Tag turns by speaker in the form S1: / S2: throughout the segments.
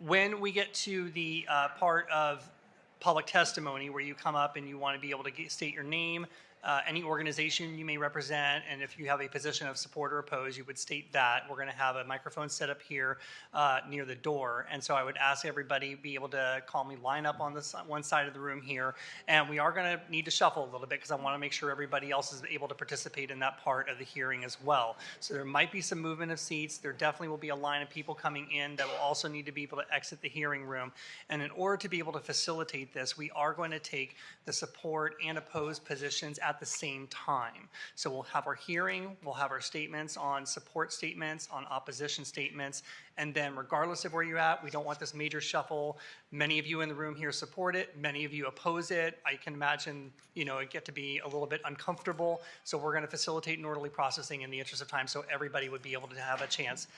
S1: When we get to the part of public testimony where you come up and you want to be able to state your name, any organization you may represent, and if you have a position of support or oppose, you would state that. We're going to have a microphone set up here near the door, and so I would ask everybody be able to calmly line up on this one side of the room here, and we are going to need to shuffle a little bit because I want to make sure everybody else is able to participate in that part of the hearing as well. So there might be some movement of seats. There definitely will be a line of people coming in that will also need to be able to exit the hearing room, and in order to be able to facilitate this, we are going to take the support and opposed positions at the same time. So we'll have our hearing, we'll have our statements on support statements, on opposition statements, and then regardless of where you're at, we don't want this major shuffle. Many of you in the room here support it, many of you oppose it. I can imagine, it get to be a little bit uncomfortable. So we're going to facilitate an orderly processing in the interest of time so everybody would be able to have a chance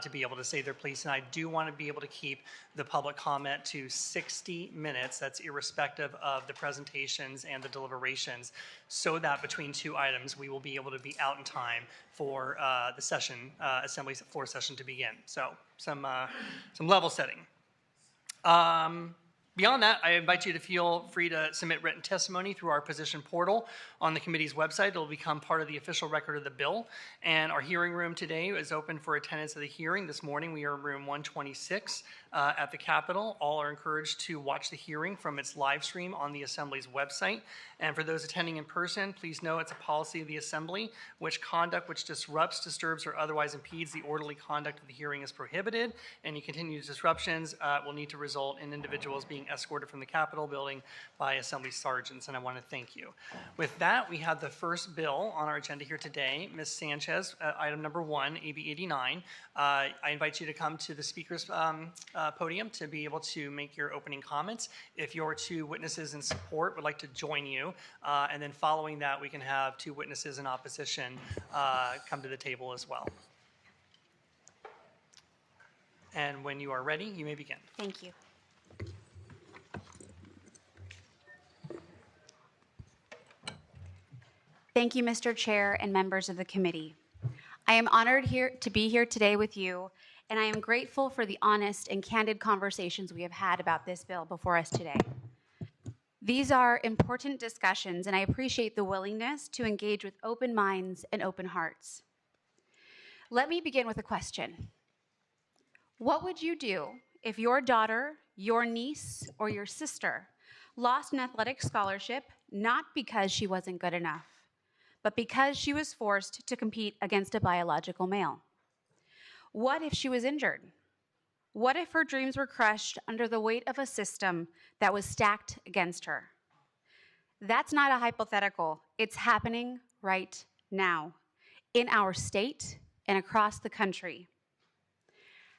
S1: to be able to say their piece. And I do want to be able to keep the public comment to 60 minutes. That's irrespective of the presentations and the deliberations, so that between two items, we will be able to be out in time for the session, Assembly floor session to begin. So some level setting. Beyond that, I invite you to feel free to submit written testimony through our position portal on the committee's website. It will become part of the official record of the bill. And our hearing room today is open for attendance of the hearing. This morning, we are in room 126 at the Capitol. All are encouraged to watch the hearing from its live stream on the Assembly's website. And for those attending in person, please know it's a policy of the Assembly which conduct which disrupts, disturbs, or otherwise impedes the orderly conduct of the hearing is prohibited. Any continued disruptions will need to result in individuals being escorted from the Capitol building by Assembly sergeants, and I want to thank you. With that, we have the first bill on our agenda here today, Ms. Sanchez, item number 1, AB 89. I invite you to come to the speaker's podium to be able to make your opening comments. If your two witnesses in support would like to join you, and then following that, we can have two witnesses in opposition come to the table as well. And when you are ready, you may begin.
S2: Thank you. Thank you, Mr. Chair and members of the committee. I am honored to be here today with you, and I am grateful for the honest and candid conversations we have had about this bill before us today. These are important discussions, and I appreciate the willingness to engage with open minds and open hearts. Let me begin with a question. What would you do if your daughter, your niece, or your sister lost an athletic scholarship not because she wasn't good enough, but because she was forced to compete against a biological male? What if she was injured? What if her dreams were crushed under the weight of a system that was stacked against her? That's not a hypothetical. It's happening right now in our state and across the country.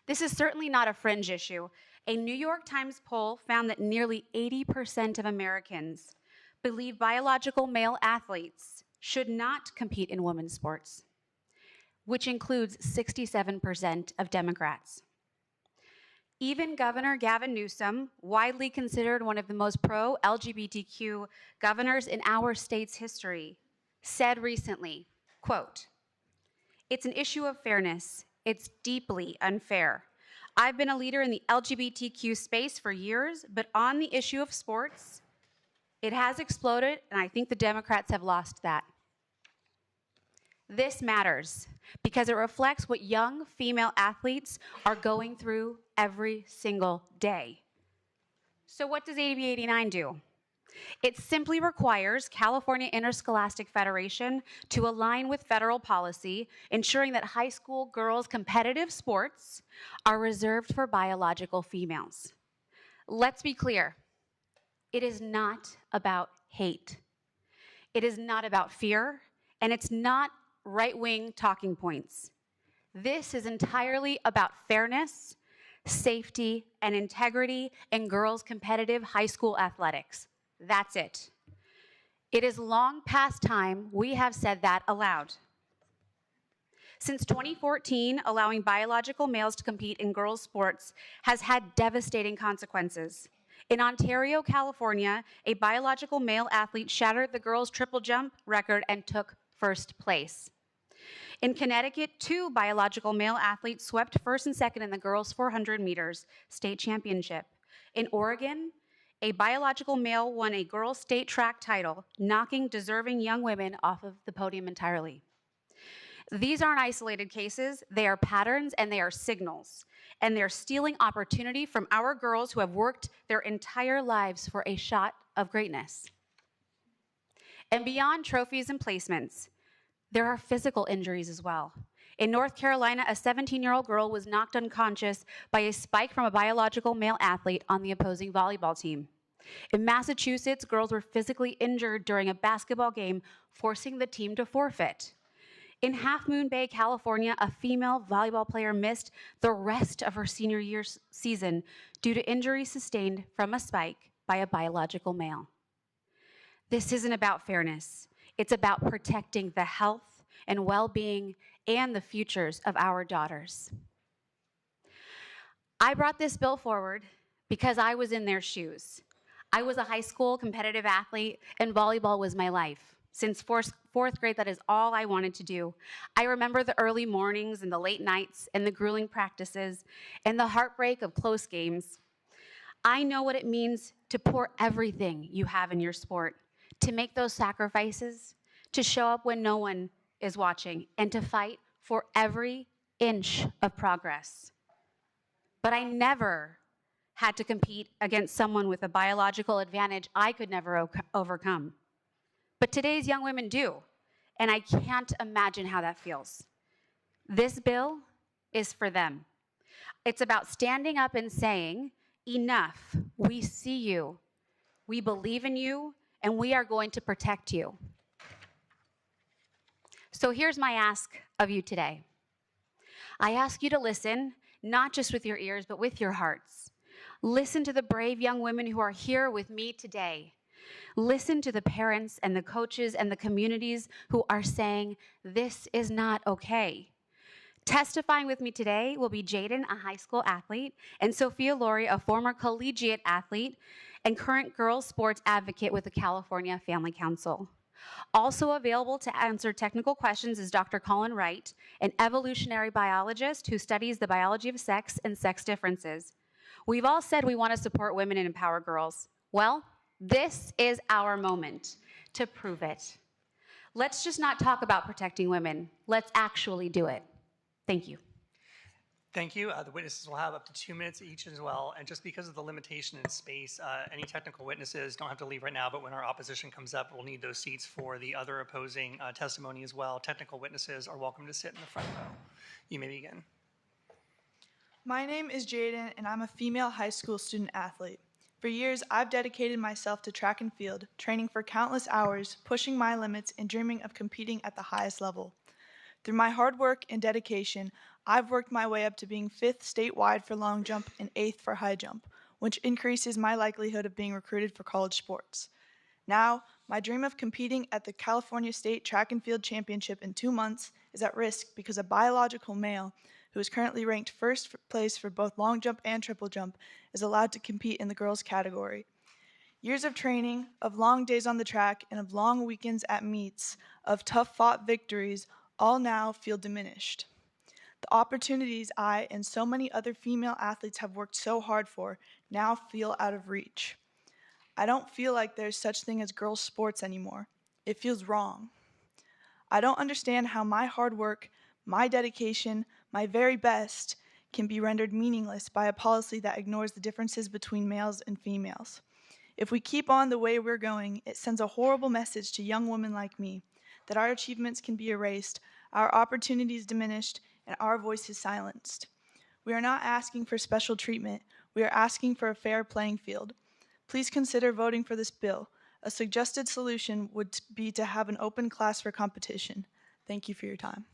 S2: This is certainly not a fringe issue. A New York Times poll found that nearly 80% of Americans believe biological male athletes should not compete in women's sports, which includes 67% of Democrats. Even Governor Gavin Newsom, widely considered one of the most pro-LGBTQ governors in our state's history, said recently, quote, "It's an issue of fairness. It's deeply unfair. I've been a leader in the LGBTQ space for years, but on the issue of sports, it has exploded, and I think the Democrats have lost that." This matters because it reflects what young female athletes are going through every single day. So what does AB 89 do? It simply requires California Interscholastic Federation to align with federal policy, ensuring that high school girls' competitive sports are reserved for biological females. Let's be clear. It is not about hate. It is not about fear, and it's not right-wing talking points. This is entirely about fairness, safety, and integrity in girls' competitive high school athletics. That's it. It is long past time we have said that aloud. Since 2014, allowing biological males to compete in girls' sports has had devastating consequences. In Ontario, California, a biological male athlete shattered the girls' triple jump record and took first place. In Connecticut, 2 biological male athletes swept first and second in the girls' 400 meters state championship. In Oregon, a biological male won a girls' state track title, knocking deserving young women off of the podium entirely. These aren't isolated cases, they are patterns and they are signals. And they're stealing opportunity from our girls who have worked their entire lives for a shot of greatness. And beyond trophies and placements, there are physical injuries as well. In North Carolina, a 17-year-old girl was knocked unconscious by a spike from a biological male athlete on the opposing volleyball team. In Massachusetts, girls were physically injured during a basketball game, forcing the team to forfeit. In Half Moon Bay, California, a female volleyball player missed the rest of her senior year season due to injuries sustained from a spike by a biological male. This isn't about fairness. It's about protecting the health and well-being and the futures of our daughters. I brought this bill forward because I was in their shoes. I was a high school competitive athlete, and volleyball was my life. Since fourth grade, that is all I wanted to do. I remember the early mornings and the late nights and the grueling practices and the heartbreak of close games. I know what it means to pour everything you have in your sport, to make those sacrifices, to show up when no one is watching, and to fight for every inch of progress. But I never had to compete against someone with a biological advantage I could never overcome. But today's young women do, and I can't imagine how that feels. This bill is for them. It's about standing up and saying, enough, we see you, we believe in you, and we are going to protect you. So here's my ask of you today. I ask you to listen, not just with your ears, but with your hearts. Listen to the brave young women who are here with me today. Listen to the parents and the coaches and the communities who are saying, this is not okay. Testifying with me today will be Jaden, a high school athlete, and Sophia Laurie, a former collegiate athlete and current girls sports advocate with the California Family Council. Also available to answer technical questions is Dr. Colin Wright, an evolutionary biologist who studies the biology of sex and sex differences. We've all said we want to support women and empower girls. Well, this is our moment to prove it. Let's just not talk about protecting women. Let's actually do it. Thank you.
S1: Thank you. The witnesses will have up to 2 minutes each as well. And just because of the limitation in space, any technical witnesses don't have to leave right now, but when our opposition comes up, we'll need those seats for the other opposing testimony as well. Technical witnesses are welcome to sit in the front row. You may begin.
S3: My name is Jaden, and I'm a female high school student athlete. For years, I've dedicated myself to track and field, training for countless hours, pushing my limits, and dreaming of competing at the highest level. Through my hard work and dedication, I've worked my way up to being 5th statewide for long jump and 8th for high jump, which increases my likelihood of being recruited for college sports. Now, my dream of competing at the California State Track and Field Championship in 2 months is at risk because a biological male who is currently ranked first place for both long jump and triple jump is allowed to compete in the girls category. Years of training, of long days on the track, and of long weekends at meets, of tough-fought victories, all now feel diminished. The opportunities I and so many other female athletes have worked so hard for now feel out of reach. I don't feel like there's such thing as girls' sports anymore. It feels wrong. I don't understand how my hard work, my dedication, my very best can be rendered meaningless by a policy that ignores the differences between males and females. If we keep on the way we're going, it sends a horrible message to young women like me that our achievements can be erased, our opportunities diminished, and our voices silenced. We are not asking for special treatment. We are asking for a fair playing field. Please consider voting for this bill. A suggested solution would be to have an open class for competition. Thank you for your time.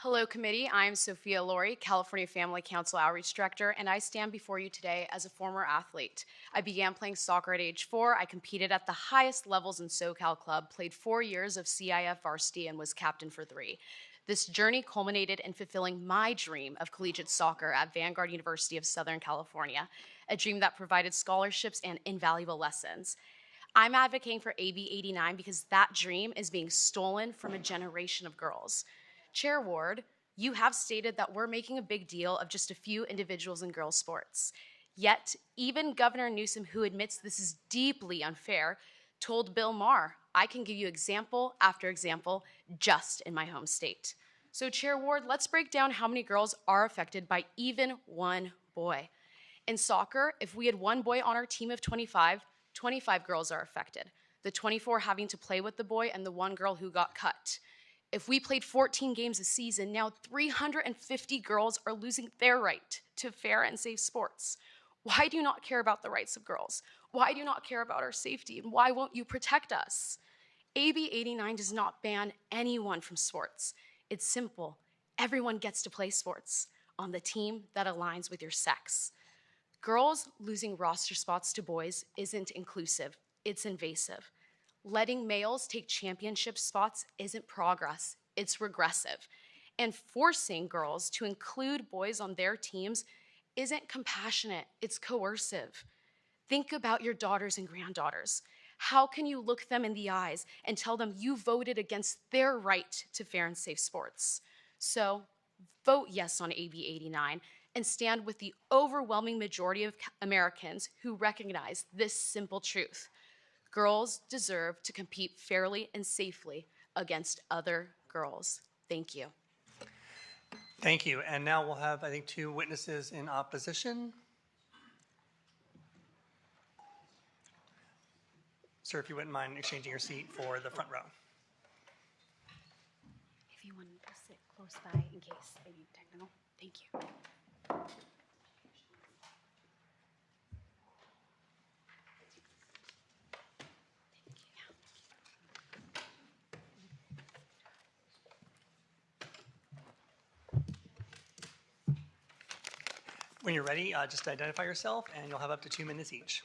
S4: Hello, committee. I'm Sophia Laurie, California Family Council Outreach Director, and I stand before you today as a former athlete. I began playing soccer at age 4. I competed at the highest levels in SoCal Club, played 4 years of CIF varsity, and was captain for 3. This journey culminated in fulfilling my dream of collegiate soccer at Vanguard University of Southern California, a dream that provided scholarships and invaluable lessons. I'm advocating for AB 89 because that dream is being stolen from a generation of girls. Chair Ward, you have stated that we're making a big deal of just a few individuals in girls' sports. Yet, even Governor Newsom, who admits this is deeply unfair, told Bill Maher, I can give you example after example just in my home state. So Chair Ward, let's break down how many girls are affected by even one boy. In soccer, if we had one boy on our team of 25 girls are affected. The 24 having to play with the boy and the one girl who got cut. If we played 14 games a season, now 350 girls are losing their right to fair and safe sports. Why do you not care about the rights of girls? Why do you not care about our safety? And why won't you protect us? AB 89 does not ban anyone from sports. It's simple. Everyone gets to play sports on the team that aligns with your sex. Girls losing roster spots to boys isn't inclusive, it's invasive. Letting males take championship spots isn't progress, it's regressive. And forcing girls to include boys on their teams isn't compassionate, it's coercive. Think about your daughters and granddaughters. How can you look them in the eyes and tell them you voted against their right to fair and safe sports? So, vote yes on AB 89 and stand with the overwhelming majority of Americans who recognize this simple truth. Girls deserve to compete fairly and safely against other girls. Thank you.
S1: Thank you. And now we'll have, I think, two witnesses in opposition. Sir, if you wouldn't mind exchanging your seat for the front row.
S2: If you wanted to sit close by in case they need technical. Thank you.
S1: When you're ready, just identify yourself, and you'll have up to 2 minutes each.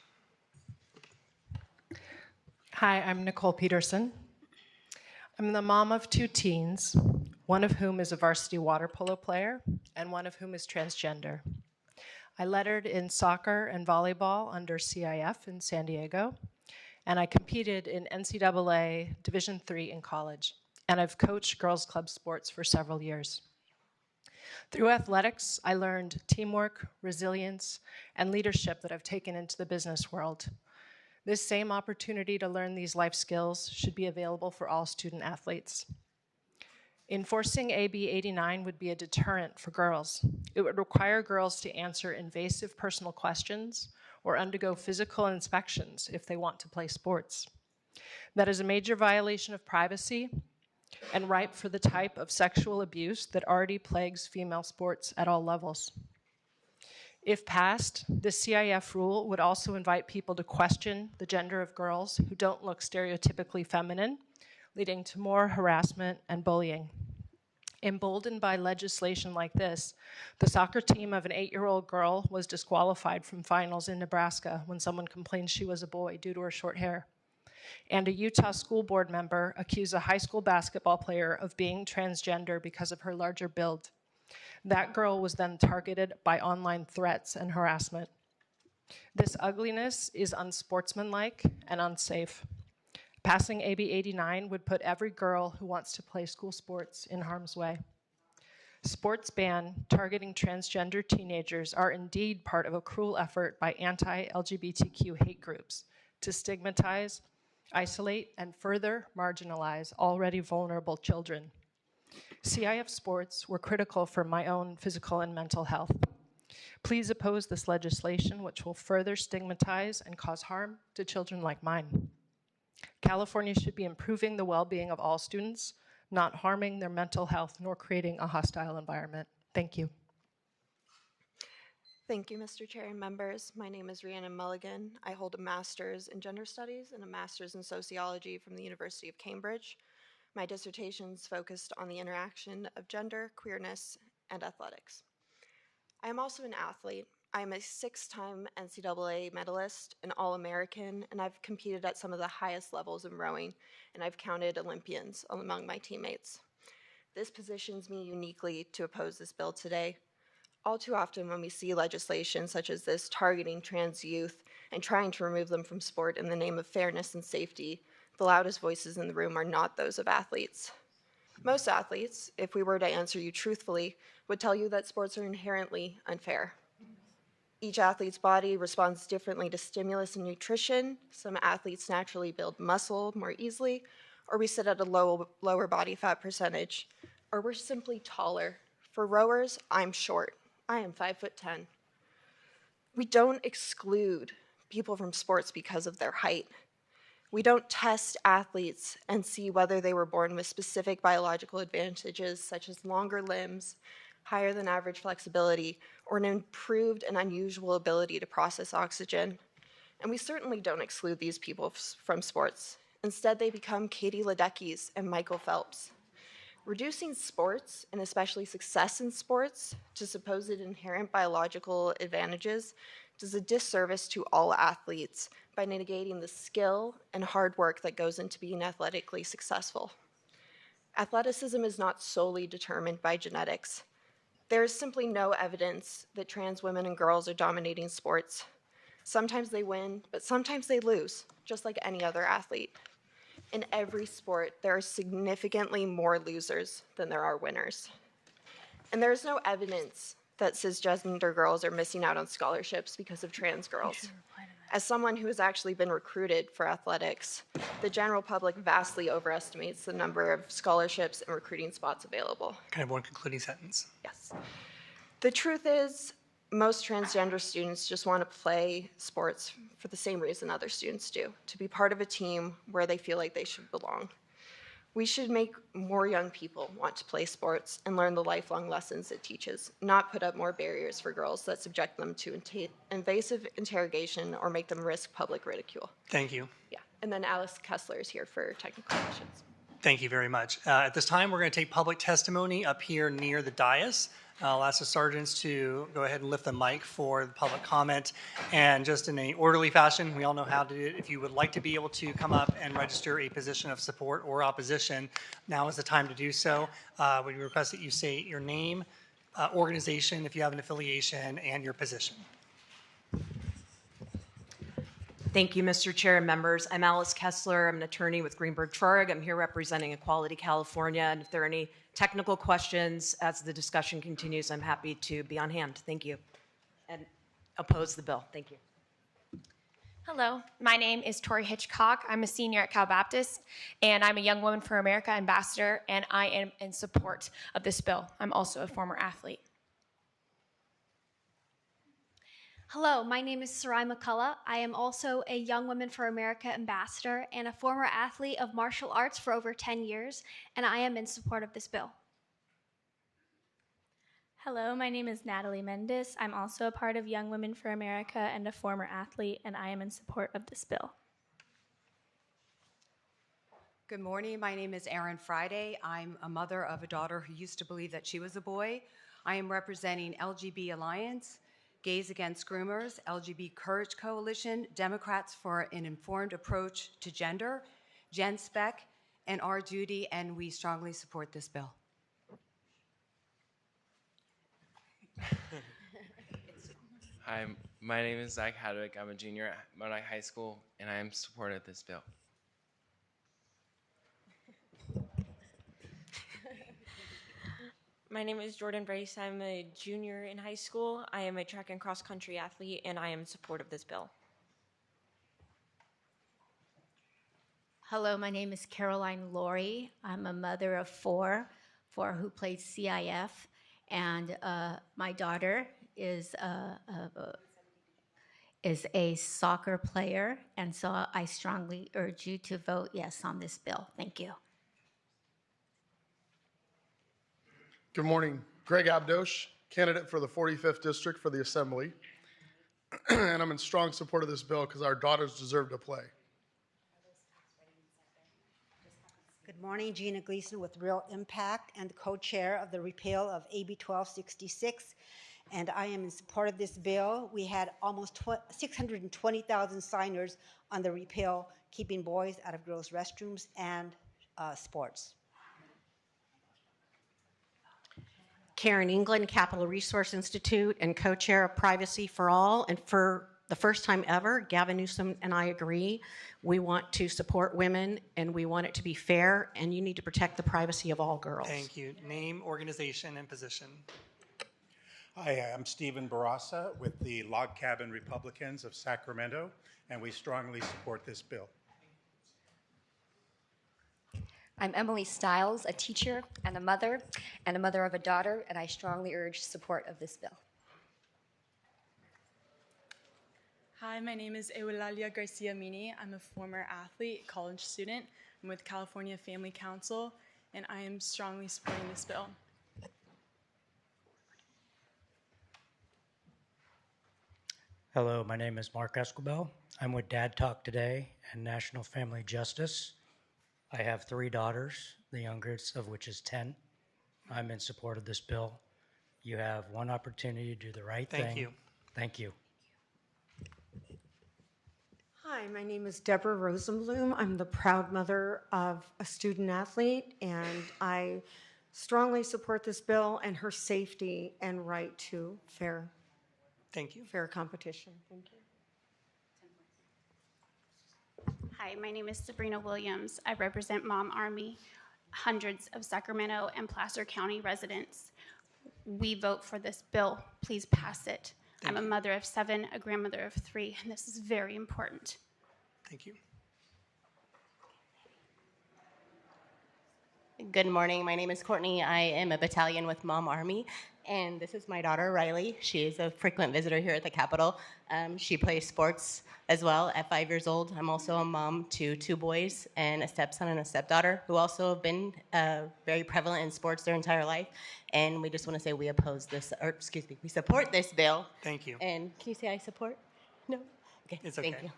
S5: Hi, I'm Nicole Peterson. I'm the mom of 2 teens, one of whom is a varsity water polo player, and one of whom is transgender. I lettered in soccer and volleyball under CIF in San Diego, and I competed in NCAA Division III in college, and I've coached girls' club sports for several years. Through athletics, I learned teamwork, resilience, and leadership that I've taken into the business world. This same opportunity to learn these life skills should be available for all student athletes. Enforcing AB 89 would be a deterrent for girls. It would require girls to answer invasive personal questions or undergo physical inspections if they want to play sports. That is a major violation of privacy and ripe for the type of sexual abuse that already plagues female sports at all levels. If passed, the CIF rule would also invite people to question the gender of girls who don't look stereotypically feminine, leading to more harassment and bullying. Emboldened by legislation like this, the soccer team of an 8-year-old girl was disqualified from finals in Nebraska when someone complained she was a boy due to her short hair. And a Utah school board member accused a high school basketball player of being transgender because of her larger build. That girl was then targeted by online threats and harassment. This ugliness is unsportsmanlike and unsafe. Passing AB 89 would put every girl who wants to play school sports in harm's way. Sports ban targeting transgender teenagers are indeed part of a cruel effort by anti-LGBTQ hate groups to stigmatize, isolate, and further marginalize already vulnerable children. CIF sports were critical for my own physical and mental health. Please oppose this legislation, which will further stigmatize and cause harm to children like mine. California should be improving the well-being of all students, not harming their mental health nor creating a hostile environment. Thank you.
S6: Thank you, Mr. Chair and members. My name is Rhiannon Mulligan. I hold a master's in gender studies and a master's in sociology from the University of Cambridge. My dissertation's focused on the interaction of gender, queerness, and athletics. I am also an athlete. I am a 6-time NCAA medalist, an All-American, and I've competed at some of the highest levels in rowing, and I've counted Olympians among my teammates. This positions me uniquely to oppose this bill today. All too often when we see legislation such as this targeting trans youth and trying to remove them from sport in the name of fairness and safety, the loudest voices in the room are not those of athletes. Most athletes, if we were to answer you truthfully, would tell you that sports are inherently unfair. Each athlete's body responds differently to stimulus and nutrition. Some athletes naturally build muscle more easily, or we sit at a lower body fat percentage, or we're simply taller. For rowers, I'm short. I am 5'10". We don't exclude people from sports because of their height. We don't test athletes and see whether they were born with specific biological advantages such as longer limbs, higher than average flexibility, or an improved and unusual ability to process oxygen. And we certainly don't exclude these people from sports. Instead, they become Katie Ledeckis and Michael Phelps. Reducing sports, and especially success in sports, to supposed inherent biological advantages does a disservice to all athletes by negating the skill and hard work that goes into being athletically successful. Athleticism is not solely determined by genetics. There is simply no evidence that trans women and girls are dominating sports. Sometimes they win, but sometimes they lose, just like any other athlete. In every sport, there are significantly more losers than there are winners. And there is no evidence that cisgender girls are missing out on scholarships because of trans girls. As someone who has actually been recruited for athletics, the general public vastly overestimates the number of scholarships and recruiting spots available.
S1: Can I have one concluding sentence?
S6: Yes. The truth is, most transgender students just want to play sports for the same reason other students do, to be part of a team where they feel like they should belong. We should make more young people want to play sports and learn the lifelong lessons it teaches, not put up more barriers for girls that subject them to invasive interrogation or make them risk public ridicule.
S1: Thank you.
S6: Yeah, and then Alice Kessler is here for technical questions.
S1: Thank you very much. At this time, we're going to take public testimony up here near the dais. I'll ask the sergeants to go ahead and lift the mic for the public comment. And just in an orderly fashion, we all know how to do it. If you would like to be able to come up and register a position of support or opposition, now is the time to do so. We request that you state your name, organization, if you have an affiliation, and your position.
S7: Thank you, Mr. Chair and members. I'm Alice Kessler. I'm an attorney with Greenberg Traurig. I'm here representing Equality California. And if there are any technical questions as the discussion continues, I'm happy to be on hand. Thank you. And oppose the bill. Thank you.
S8: Hello, my name is Tori Hitchcock. I'm a senior at Cal Baptist, and I'm a Young Women for America ambassador, and I am in support of this bill. I'm also a former athlete.
S9: Hello, my name is Sarai McCullough. I am also a Young Women for America ambassador and a former athlete of martial arts for over 10 years, and I am in support of this bill.
S10: Hello, my name is Natalie Mendes. I'm also a part of Young Women for America and a former athlete, and I am in support of this bill.
S11: Good morning. My name is Erin Friday. I'm a mother of a daughter who used to believe that she was a boy. I am representing LGB Alliance, Gays Against Groomers, LGBT Courage Coalition, Democrats for an Informed Approach to Gender, Gen Spec, and Our Duty, and we strongly support this bill.
S12: Hi, my name is Zach Hadwick. I'm a junior at Mount High School, and I am supportive of this bill.
S13: My name is Jordan Brace. I'm a junior in high school. I am a track and cross country athlete, and I am in support of this bill.
S14: Hello, my name is Caroline Laurie. I'm a mother of four who plays CIF, and my daughter is a soccer player, and so I strongly urge you to vote yes on this bill. Thank you.
S15: Good morning. Greg Abdosh, candidate for the 45th District for the Assembly. And I'm in strong support of this bill because our daughters deserve to play.
S16: Good morning. Gina Gleason with Real Impact and co-chair of the repeal of AB 1266. And I am in support of this bill. We had almost 620,000 signers on the repeal, keeping boys out of girls' restrooms and sports.
S17: Karen England, Capital Resource Institute, and co-chair of Privacy for All. And for the first time ever, Gavin Newsom and I agree. We want to support women, and we want it to be fair, and you need to protect the privacy of all girls.
S1: Thank you. Name, organization, and position.
S18: Hi, I'm Stephen Barassa with the Log Cabin Republicans of Sacramento, and we strongly support this bill.
S19: I'm Emily Stiles, a teacher and a mother of a daughter, and I strongly urge support of this bill.
S20: Hi, my name is Eulalia Garcia Mini. I'm a former athlete, college student. I'm with California Family Council, and I am strongly supporting this bill.
S21: Hello, my name is Mark Escobar. I'm with Dad Talk Today and National Family Justice. I have 3 daughters, the youngest of which is 10. I'm in support of this bill. You have one opportunity to do the right thing.
S1: Thank you.
S21: Thank you.
S22: Hi, my name is Deborah Rosenblum. I'm the proud mother of a student athlete, and I strongly support this bill and her safety and right to fair competition. Thank you.
S23: Hi, my name is Sabrina Williams. I represent Mom Army, hundreds of Sacramento and Placer County residents. We vote for this bill. Please pass it. I'm a mother of 7, a grandmother of 3, and this is very important.
S1: Thank you.
S24: Good morning. My name is Courtney. I am a battalion with Mom Army, and this is my daughter, Riley. She is a frequent visitor here at the Capitol. She plays sports as well at 5 years old. I'm also a mom to 2 boys and a stepson and a stepdaughter who also have been very prevalent in sports their entire life. And we just want to say we we support this bill.
S1: Thank you.
S24: And can you say I support? No? Okay.
S1: It's okay.
S24: Thank you.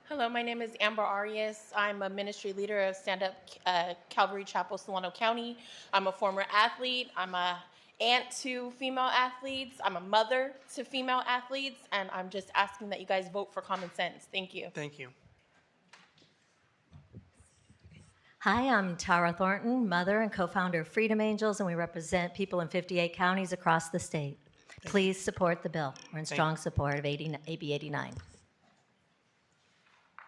S25: Hello, my name is Amber Arias. I'm a ministry leader of Stand Up Calvary Chapel, Solano County. I'm a former athlete. I'm a aunt to female athletes. I'm a mother to female athletes, and I'm just asking that you guys vote for common sense. Thank you.
S1: Thank you.
S26: Hi, I'm Tara Thornton, mother and co-founder of Freedom Angels, and we represent people in 58 counties across the state. Please support the bill. We're in strong support of AB 89.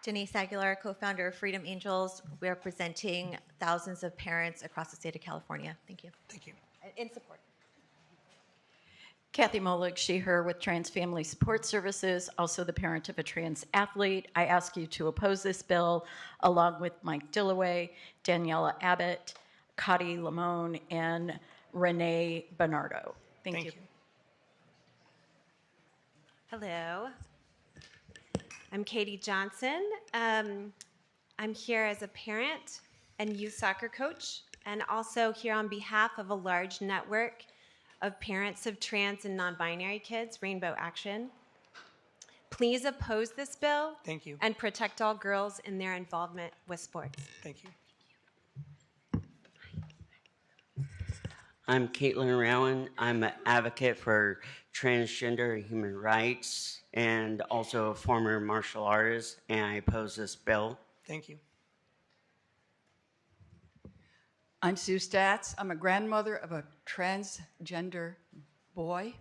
S27: Denise Aguilar, co-founder of Freedom Angels, representing thousands of parents across the state of California. Thank you.
S1: Thank you.
S27: In support.
S28: Kathy Molig, she, her with Trans Family Support Services, also the parent of a trans athlete. I ask you to oppose this bill along with Mike Dillaway, Daniela Abbott, Cotty Lamone, and Renee Bernardo. Thank you.
S29: Hello. I'm Katie Johnson. I'm here as a parent and youth soccer coach, and also here on behalf of a large network of parents of trans and non-binary kids, Rainbow Action. Please oppose this bill.
S1: Thank you.
S29: And protect all girls in their involvement with sports.
S1: Thank you.
S30: I'm Caitlin Rowan. I'm an advocate for transgender and human rights and also a former martial artist, and I oppose this bill.
S1: Thank you.
S31: I'm Sue Statz. I'm a grandmother of a transgender boy,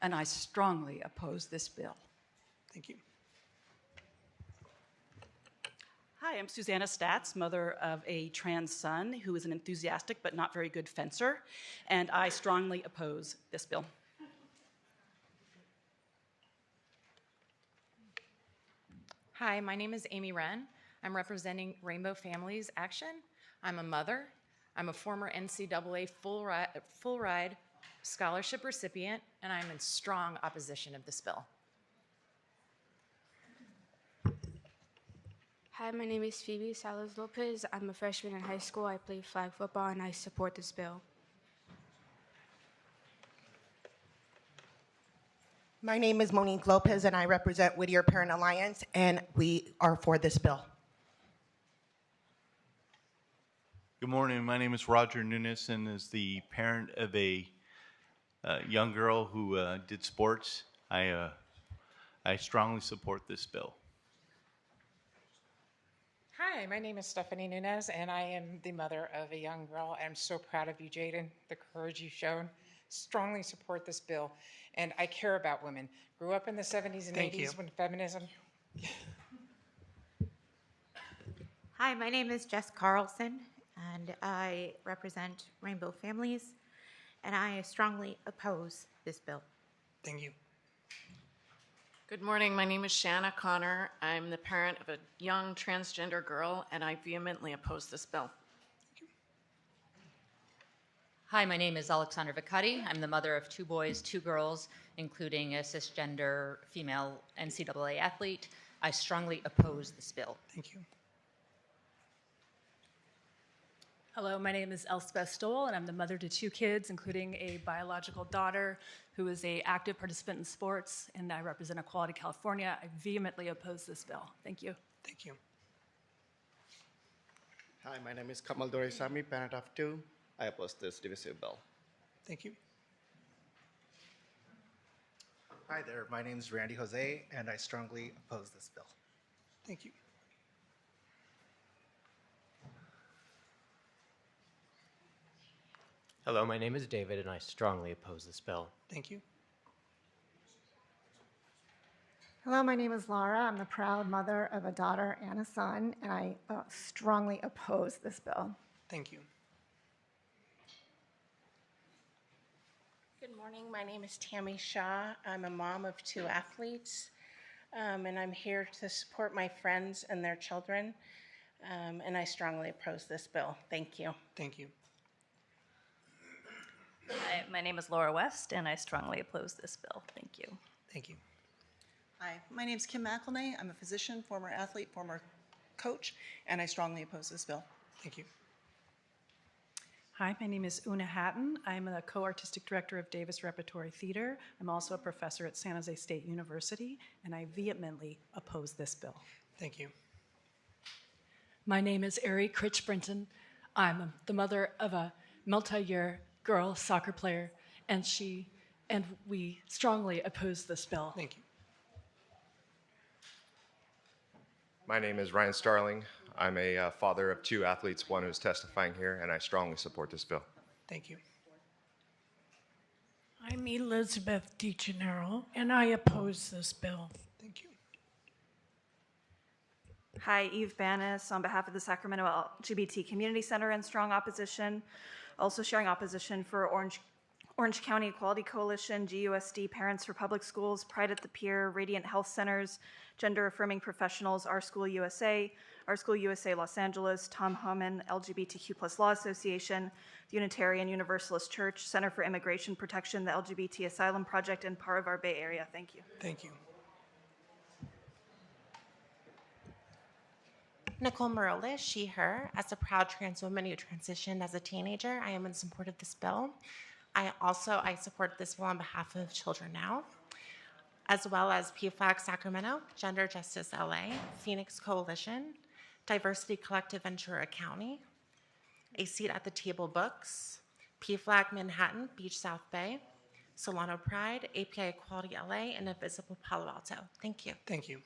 S31: and I strongly oppose this bill.
S1: Thank you.
S32: Hi, I'm Susanna Statz, mother of a trans son who is an enthusiastic but not very good fencer, and I strongly oppose this bill.
S33: Hi, my name is Amy Wren. I'm representing Rainbow Families Action. I'm a mother. I'm a former NCAA full ride scholarship recipient, and I'm in strong opposition of this bill.
S34: Hi, my name is Phoebe Salas Lopez. I'm a freshman in high school. I play flag football, and I support this bill.
S35: My name is Monique Lopez, and I represent Whittier Parent Alliance, and we are for this bill.
S36: Good morning. My name is Roger Nunes, and is the parent of a young girl who did sports. I strongly support this bill.
S37: Hi,
S2: Hi, my name is Stephanie Nunez, and I am the mother of a young girl. I'm so proud of you, Jaden, the courage you've shown. Strongly support this bill, and I care about women. Grew up in the 70s and
S1: Thank
S2: 80s
S1: you.
S2: when feminism.
S3: Hi, my name is Jess Carlson, and I represent Rainbow Families, and I strongly oppose this bill.
S1: Thank you.
S4: Good morning. My name is Shanna Connor. I'm the parent of a young transgender girl, and I vehemently oppose this bill.
S5: Hi, my name is Alexandra Vicati. I'm the mother of 2 boys, 2 girls, including a cisgender female NCAA athlete. I strongly oppose this bill.
S1: Thank you.
S6: Hello, my name is Elspeth Stoll, and I'm the mother to 2 kids, including a biological daughter who is an active participant in sports, and I represent Equality California. I vehemently oppose this bill. Thank you.
S1: Thank you.
S7: Hi, my name is Kamal Doraisamy, parent of 2. I oppose this divisive bill.
S1: Thank you.
S8: Hi there, my name is Randy Jose, and I strongly oppose this bill.
S1: Thank you.
S9: Hello, my name is David, and I strongly oppose this bill.
S1: Thank you.
S10: Hello, my name is Laura. I'm the proud mother of a daughter and a son, and I strongly oppose this bill.
S1: Thank you.
S11: Good morning. My name is Tammy Shaw. I'm a mom of 2 athletes, and I'm here to support my friends and their children, and I strongly oppose this bill. Thank you.
S1: Thank you.
S12: Hi, my name is Laura West, and I strongly oppose this bill. Thank you.
S1: Thank you.
S13: Hi, my name is Kim McElnay. I'm a physician, former athlete, former coach, and I strongly oppose this bill.
S1: Thank you.
S32: Hi, my name is Una Hatton. I'm the co-artistic director of Davis Repertory Theater. I'm also a professor at San Jose State University, and I vehemently oppose this bill.
S1: Thank you.
S14: My name is Ari Critch-Brinton. I'm the mother of a multi-year girl soccer player, and we strongly oppose this bill.
S1: Thank you.
S15: My name is Ryan Starling. I'm a father of 2 athletes, one who's testifying here, and I strongly support this bill.
S1: Thank you.
S16: I'm Elizabeth DeGennaro, and I oppose this bill.
S1: Thank you.
S17: Hi, Eve Banis on behalf of the Sacramento LGBT Community Center in strong opposition. Also sharing opposition for Orange County Equality Coalition, GUSD Parents for Public Schools, Pride at the Pier, Radiant Health Centers, Gender Affirming Professionals, Our School USA Los Angeles, Tom Homan, LGBTQ+ Law Association, the Unitarian Universalist Church, Center for Immigration Protection, the LGBT Asylum Project, and part of our Bay Area. Thank you.
S1: Thank you.
S37: Nicole Morales, she, her. As a proud trans woman who transitioned as a teenager, I am in support of this bill. I support this bill on behalf of Children Now, as well as PFLAG Sacramento, Gender Justice LA, Phoenix Coalition, Diversity Collective Ventura County, A Seat at the Table Books, PFLAG Manhattan, Beach South Bay, Solano Pride, API Equality LA, and Invisible Palo Alto. Thank you.
S1: Thank you.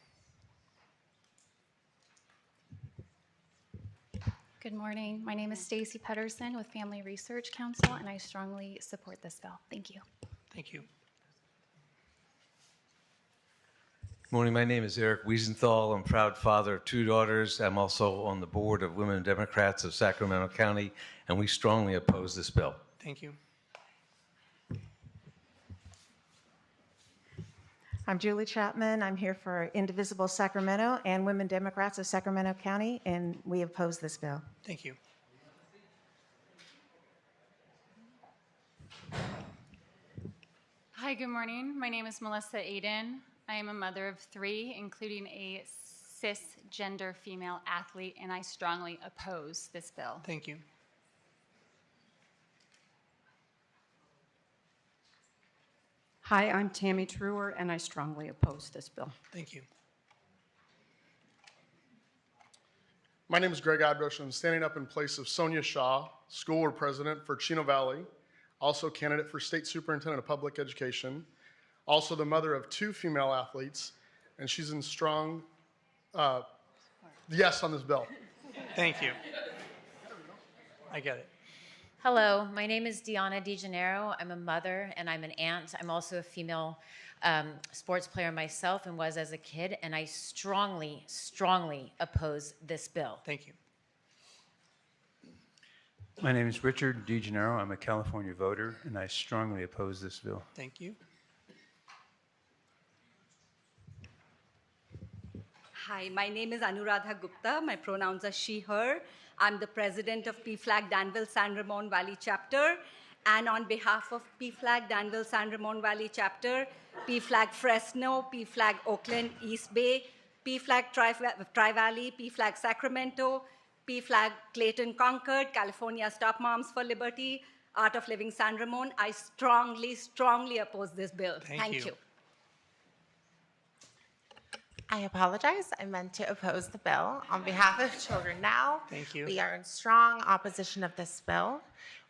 S38: Good morning. My name is Stacy Pedersen with Family Research Council, and I strongly support this bill. Thank you.
S1: Thank you.
S39: Good morning. My name is Eric Wiesenthal. I'm a proud father of 2 daughters. I'm also on the board of Women Democrats of Sacramento County, and we strongly oppose this bill.
S1: Thank you.
S40: I'm Julie Chapman. I'm here for Indivisible Sacramento and Women Democrats of Sacramento County, and we oppose this bill.
S1: Thank you.
S38: Hi, good morning. My name is Melissa Aiden. I am a mother of 3, including a cisgender female athlete, and I strongly oppose this bill.
S1: Thank you.
S41: Hi, I'm Tammy Truer, and I strongly oppose this bill.
S1: Thank you.
S42: My name is Greg Adbush. I'm standing up in place of Sonia Shaw, school board president for Chino Valley, also candidate for state superintendent of public education, also the mother of 2 female athletes, and she's in strong yes on this bill.
S1: Thank you. I get it.
S2: Hello, my name is Deanna DeGennaro. I'm a mother and I'm an aunt. I'm also a female sports player myself and was as a kid, and I strongly, strongly oppose this bill.
S1: Thank you.
S3: My name is Richard DeGennaro. I'm a California voter, and I strongly oppose this bill.
S1: Thank you.
S4: Hi, my name is Anuradha Gupta. My pronouns are she, her. I'm the president of PFLAG Danville San Ramon Valley chapter. And on behalf of PFLAG Danville San Ramon Valley chapter, PFLAG Fresno, PFLAG Oakland East Bay, PFLAG Tri-Valley, PFLAG Sacramento, PFLAG Clayton Concord, California Stop Moms for Liberty, Art of Living San Ramon, I strongly, strongly oppose this bill. Thank you.
S37: I apologize. I meant to oppose the bill on behalf of Children Now.
S1: Thank you.
S37: We are in strong opposition of this bill.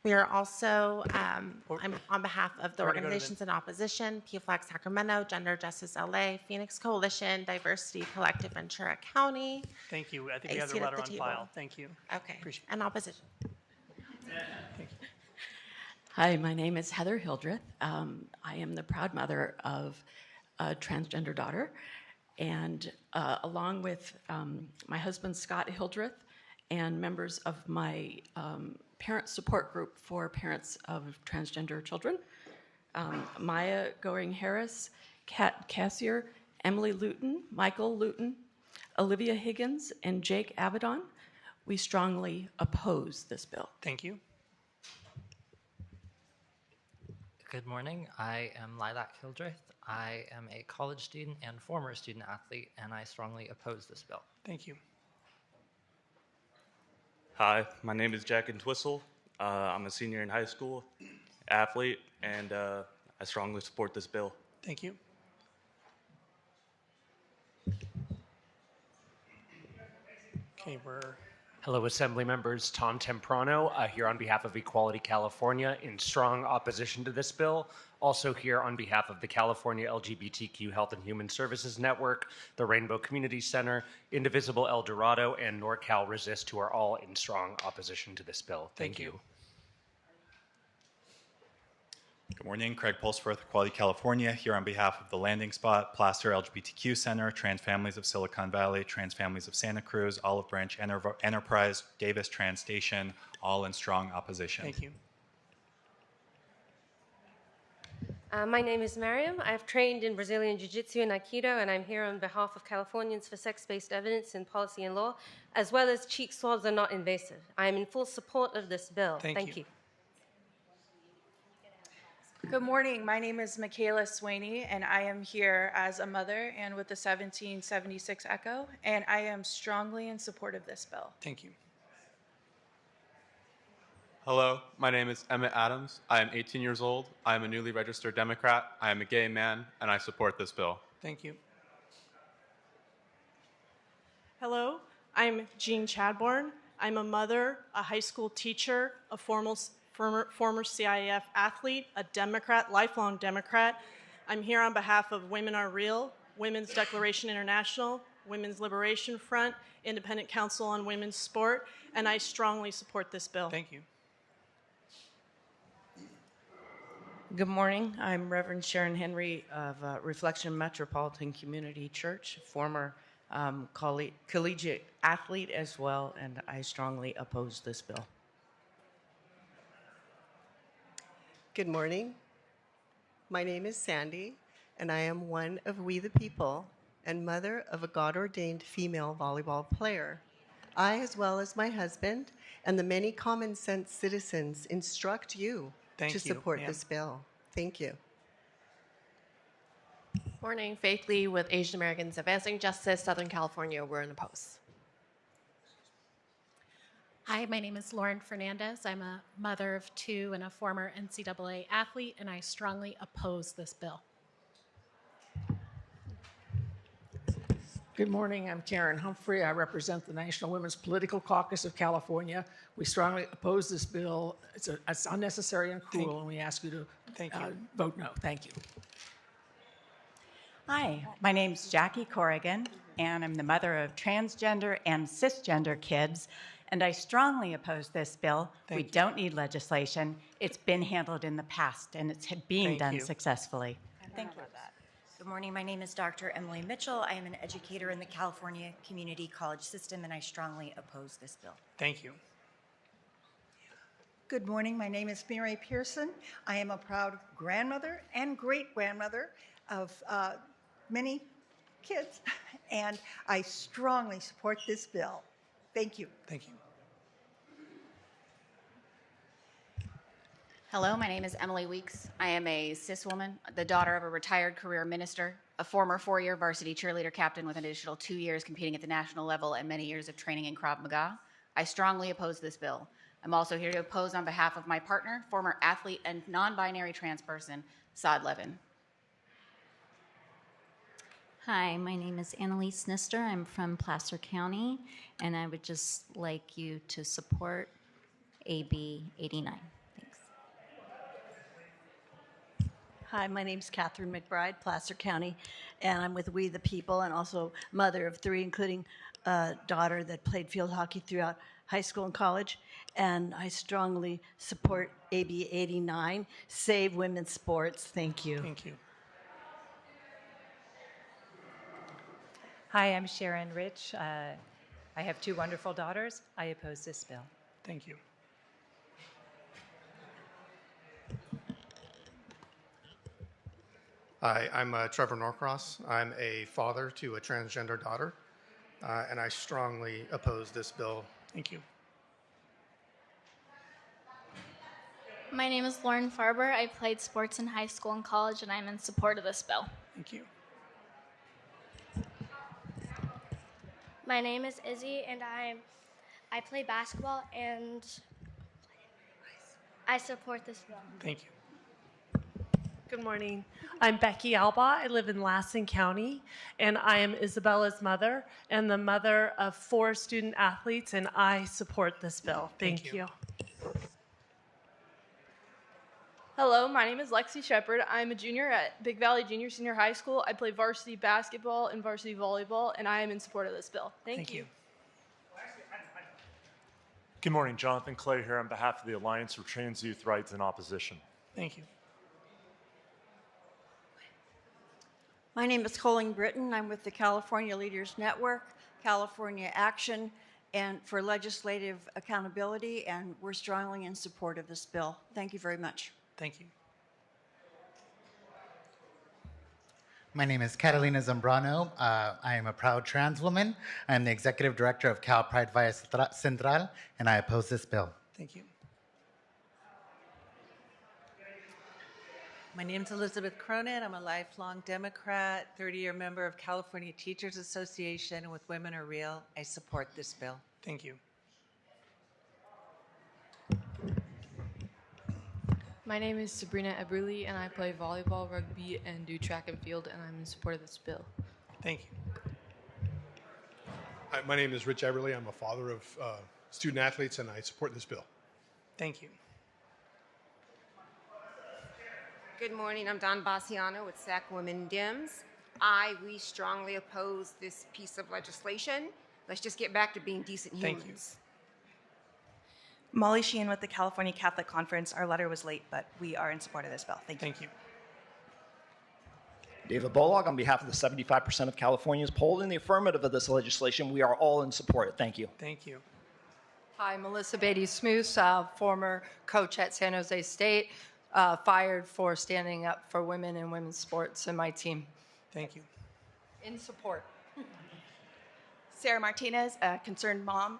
S37: We are also, I'm on behalf of the organizations in opposition, PFLAG Sacramento, Gender Justice LA, Phoenix Coalition, Diversity Collective Ventura County.
S1: Thank you. I think we have the letter on file. Thank you.
S37: Okay.
S1: Appreciate it.
S37: And opposition.
S5: Hi, my name is Heather Hildreth. I am the proud mother of a transgender daughter. And along with my husband, Scott Hildreth, and members of my parent support group for parents of transgender children, Maya Goring-Harris, Kat Cassier, Emily Luton, Michael Luton, Olivia Higgins, and Jake Avedon, we strongly oppose this bill.
S1: Thank you.
S18: Good morning. I am Lilac Hildreth. I am a college student and former student athlete, and I strongly oppose this bill.
S1: Thank you.
S19: Hi, my name is Jack Entwistle. I'm a senior in high school, athlete, and I strongly support this bill.
S1: Thank you. Okay,
S20: Hello, Assembly members. Tom Temprano here on behalf of Equality California in strong opposition to this bill. Also here on behalf of the California LGBTQ Health and Human Services Network, the Rainbow Community Center, Indivisible El Dorado, and NorCal Resist, who are all in strong opposition to this bill. Thank you.
S21: Good morning, Craig Pulsworth, Equality California, here on behalf of the Landing Spot, Placer LGBTQ Center, Trans Families of Silicon Valley, Trans Families of Santa Cruz, Olive Branch Enterprise, Davis Trans Station, all in strong opposition.
S1: Thank you.
S22: My name is Mariam. I've trained in Brazilian Jiu-Jitsu and Aikido, and I'm here on behalf of Californians for Sex-Based Evidence in Policy and Law, as well as cheek swabs are not invasive. I am in full support of this bill. Thank you.
S23: Good morning. My name is Michaela Swaney, and I am here as a mother and with the 1776 Echo, and I am strongly in support of this bill.
S1: Thank you.
S24: Hello, my name is Emmett Adams. I am 18 years old. I am a newly registered Democrat. I am a gay man, and I support this bill.
S1: Thank you.
S25: Hello, I'm Jean Chadbourne. I'm a mother, a high school teacher, a former CIF athlete, a Democrat, lifelong Democrat. I'm here on behalf of Women Are Real, Women's Declaration International, Women's Liberation Front, Independent Council on Women's Sport, and I strongly support this bill.
S1: Thank you.
S26: Good morning. I'm Reverend Sharon Henry of Reflection Metropolitan Community Church, former collegiate athlete as well, and I strongly oppose this bill.
S27: Good morning. My name is Sandy, and I am one of We the People and mother of a God-ordained female volleyball player. I, as well as my husband and the many common sense citizens, instruct you to support this bill. Thank you.
S28: Morning, Faith Lee with Asian Americans Advancing Justice, Southern California. We're in oppose.
S29: Hi, my name is Lauren Fernandez. I'm a mother of two and a former NCAA athlete, and I strongly oppose this bill.
S16: Good morning. I'm Karen Humphrey. I represent the National Women's Political Caucus of California. We strongly oppose this bill. It's unnecessary and cruel, and we ask you to vote no. Thank you.
S30: Hi, my name's Jackie Corrigan.
S6: and I'm the mother of transgender and cisgender kids, and I strongly oppose this bill. We don't need legislation. It's been handled in the past, and it's being done successfully.
S7: Thank you. Good morning. My name is Dr. Emily Mitchell. I am an educator in the California Community College System, and I strongly oppose this bill.
S1: Thank you.
S8: Good morning. My name is Mary Pearson. I am a proud grandmother and great-grandmother of many kids, and I strongly support this bill. Thank you.
S1: Thank you.
S9: Hello, my name is Emily Weeks. I am a cis woman, the daughter of a retired career minister, a former 4-year varsity cheerleader captain with an additional 2 years competing at the national level and many years of training in Krav Maga. I strongly oppose this bill. I'm also here to oppose on behalf of my partner, former athlete and non-binary trans person, Saad Levin.
S10: Hi, my name is Annalise Nister. I'm from Placer County, and I would just like you to support AB 89. Thanks.
S11: Hi, my name is Catherine McBride, Placer County, and I'm with We the People and also mother of 3, including a daughter that played field hockey throughout high school and college, and I strongly support AB 89, Save Women's Sports. Thank you.
S1: Thank you.
S12: Hi, I'm Sharon Rich. I have 2 wonderful daughters. I oppose this bill.
S1: Thank you.
S13: Hi, I'm Trevor Norcross. I'm a father to a transgender daughter, and I strongly oppose this bill.
S1: Thank you.
S14: My name is Lauren Farber. I played sports in high school and college, and I'm in support of this bill.
S1: Thank you.
S15: My name is Izzy, and I play basketball, and I support this bill.
S1: Thank you.
S17: Good morning. I'm Becky Alba. I live in Lassen County, and I am Isabella's mother and the mother of 4 student athletes, and I support this bill. Thank you.
S30: Hello, my name is Lexi Shepard. I'm a junior at Big Valley Junior Senior High School. I play varsity basketball and varsity volleyball, and I am in support of this bill. Thank you.
S31: Good morning, Jonathan Clay here on behalf of the Alliance for Trans Youth Rights in Opposition.
S1: Thank you.
S32: My name is Colleen Britton. I'm with the California Leaders Network, California Action, and for legislative accountability, and we're strongly in support of this bill. Thank you very much.
S1: Thank you.
S33: My name is Catalina Zambrano. I am a proud trans woman. I am the executive director of Cal Pride Valle Central, and I oppose this bill.
S1: Thank you.
S34: My name is Elizabeth Cronin. I'm a lifelong Democrat, 30-year member of California Teachers Association, and with Women Are Real, I support this bill.
S1: Thank you.
S15: My name is Sabrina Eberly, and I play volleyball, rugby, and do track and field, and I'm in support of this bill.
S1: Thank you.
S35: Hi, my name is Rich Eberly. I'm a father of student athletes, and I support this bill.
S1: Thank you.
S36: Good morning. I'm Don Bassiano with SAC Women Dems. We strongly oppose this piece of legislation. Let's just get back to being decent humans.
S1: Thank you.
S38: Molly Sheehan with the California Catholic Conference. Our letter was late, but we are in support of this bill. Thank you.
S1: Thank you.
S39: David Bolog, on behalf of the 75% of Californians polled in the affirmative of this legislation, we are all in support. Thank you.
S1: Thank you.
S40: Hi, Melissa Beatty-Smoose, former coach at San Jose State, fired for standing up for women in women's sports in my team.
S1: Thank you.
S17: In support.
S38: Sarah Martinez, a concerned mom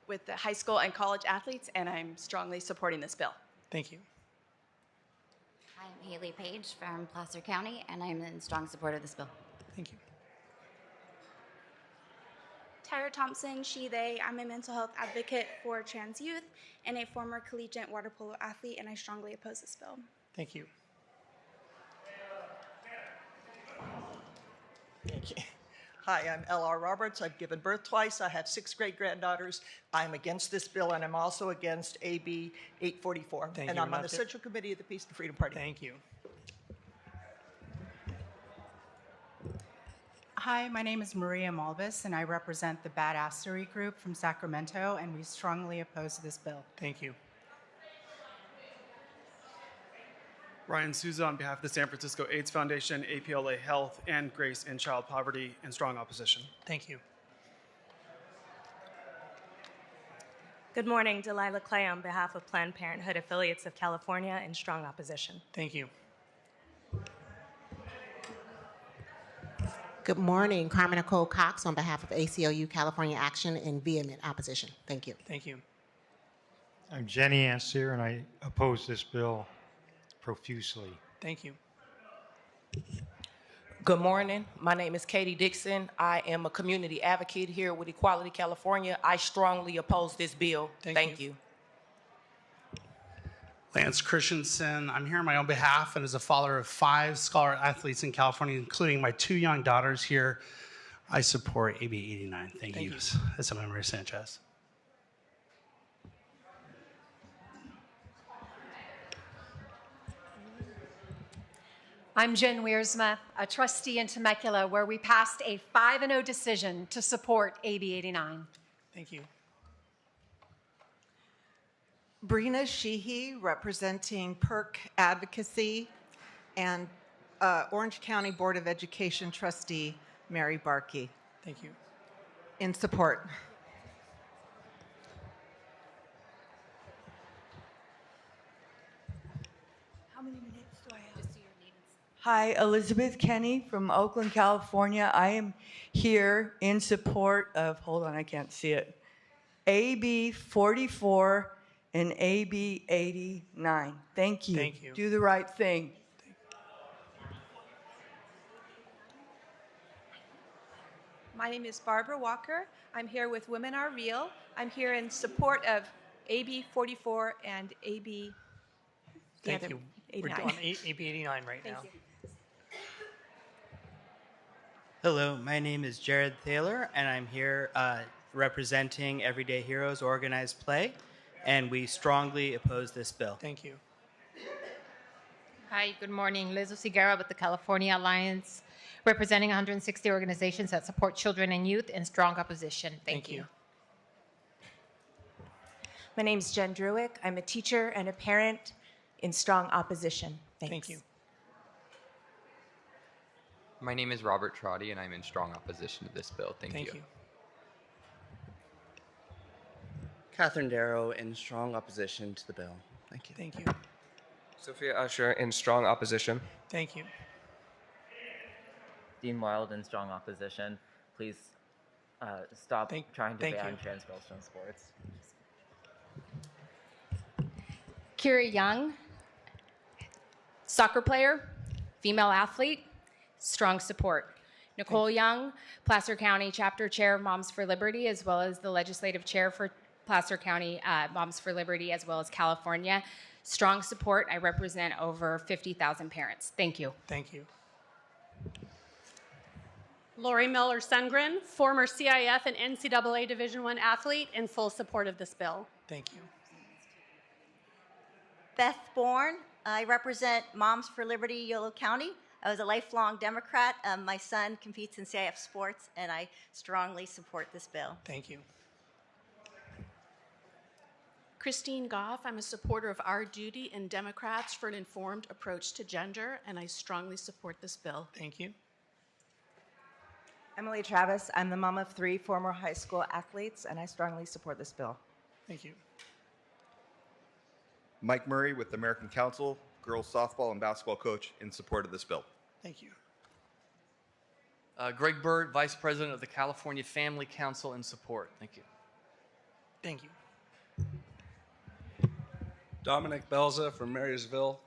S38: with the high school and college athletes, and I'm strongly supporting this bill.
S1: Thank you.
S41: I'm Haley Page from Placer County, and I'm in strong support of this bill.
S1: Thank you.
S15: Tyra Thompson, she, they. I'm a mental health advocate for trans youth and a former collegiate water polo athlete, and I strongly oppose this bill.
S1: Thank you.
S43: Thank you. Hi, I'm L.R. Roberts. I've given birth twice. I have 6 great-granddaughters. I'm against this bill, and I'm also against AB 844.
S1: Thank
S43: and
S1: you.
S43: I'm on the Central Committee of the Peace and Freedom Party.
S1: Thank you.
S2: Hi, my name is Maria Malbus, and I represent the Badassery Group from Sacramento, and we strongly oppose this bill.
S1: Thank you.
S3: Ryan Souza on behalf of the San Francisco AIDS Foundation, APLA Health, and Grace in Child Poverty, in strong opposition.
S1: Thank you.
S4: Good morning, Delilah Clay on behalf of Planned Parenthood Affiliates of California, in strong opposition.
S1: Thank you.
S5: Good morning, Carmen Nicole Cox on behalf of ACLU California Action in vehement opposition. Thank you.
S1: Thank you.
S6: I'm Jenny Anseer, and I oppose this bill profusely.
S1: Thank you.
S7: Good morning. My name is Katie Dixon. I am a community advocate here with Equality California. I strongly oppose this bill. Thank you.
S8: Lance Christensen. I'm here on my own behalf and as a father of 5 scholar athletes in California, including my 2 young daughters here. I support AB 89. Thank you. Assemblywoman Sanchez.
S9: I'm Jen Wiersma, a trustee in Temecula, where we passed a 5-0 decision to support AB 89.
S1: Thank you.
S16: Brina Sheehy, representing PERC Advocacy, and Orange County Board of Education trustee Mary Barkey.
S1: Thank you.
S16: In support.
S18: How many minutes do I have? Hi, Elizabeth Kenny from Oakland, California. I am here in support of, hold on, I can't see it, AB 44 and AB 89. Thank you.
S1: Thank you.
S18: Do the right thing.
S19: My name is Barbara Walker. I'm here with Women Are Real. I'm here in support of AB 44 and AB.
S1: Thank you.
S19: 89.
S1: We're on AB 89 right now.
S19: You.
S20: Hello, my name is Jared Thaler, and I'm here representing Everyday Heroes Organized Play, and we strongly oppose this bill.
S1: Thank you.
S21: Hi, good morning. Liz Osigara with the California Alliance, representing 160 organizations that support children and youth in strong opposition. Thank you.
S4: My name is Jen Druick. I'm a teacher and a parent in strong opposition. Thanks.
S1: Thank you.
S22: My name is Robert Trotty, and I'm in strong opposition to this bill. Thank you.
S23: Catherine Darrow in strong opposition to the bill. Thank you.
S1: Thank you.
S24: Sophia Usher in strong opposition.
S1: Thank you.
S25: Dean Wild in strong opposition. Please stop trying to ban trans girls from sports.
S26: Kira Young, soccer player, female athlete, strong support. Nicole Young, Placer County Chapter Chair of Moms for Liberty, as well as the Legislative Chair for Placer County Moms for Liberty, as well as California. Strong support. I represent over 50,000 parents. Thank you.
S1: Thank you.
S27: Lori Miller Sundgren, former CIF and NCAA Division I athlete, in full support of this bill.
S1: Thank you.
S28: Beth Bourne, I represent Moms for Liberty, Yolo County. I was a lifelong Democrat. My son competes in CIF sports, and I strongly support this bill.
S1: Thank you.
S29: Christine Goff, I'm a supporter of Our Duty and Democrats for an Informed Approach to Gender, and I strongly support this bill.
S1: Thank you.
S37: Emily Travis, I'm the mom of 3 former high school athletes, and I strongly support this bill.
S1: Thank you.
S42: Mike Murray with the American Council, girls softball and basketball coach, in support of this bill.
S1: Thank you.
S44: Greg Bird, Vice President of the California Family Council, in support. Thank you.
S1: Thank you.
S45: Dominic Belza from Marysville,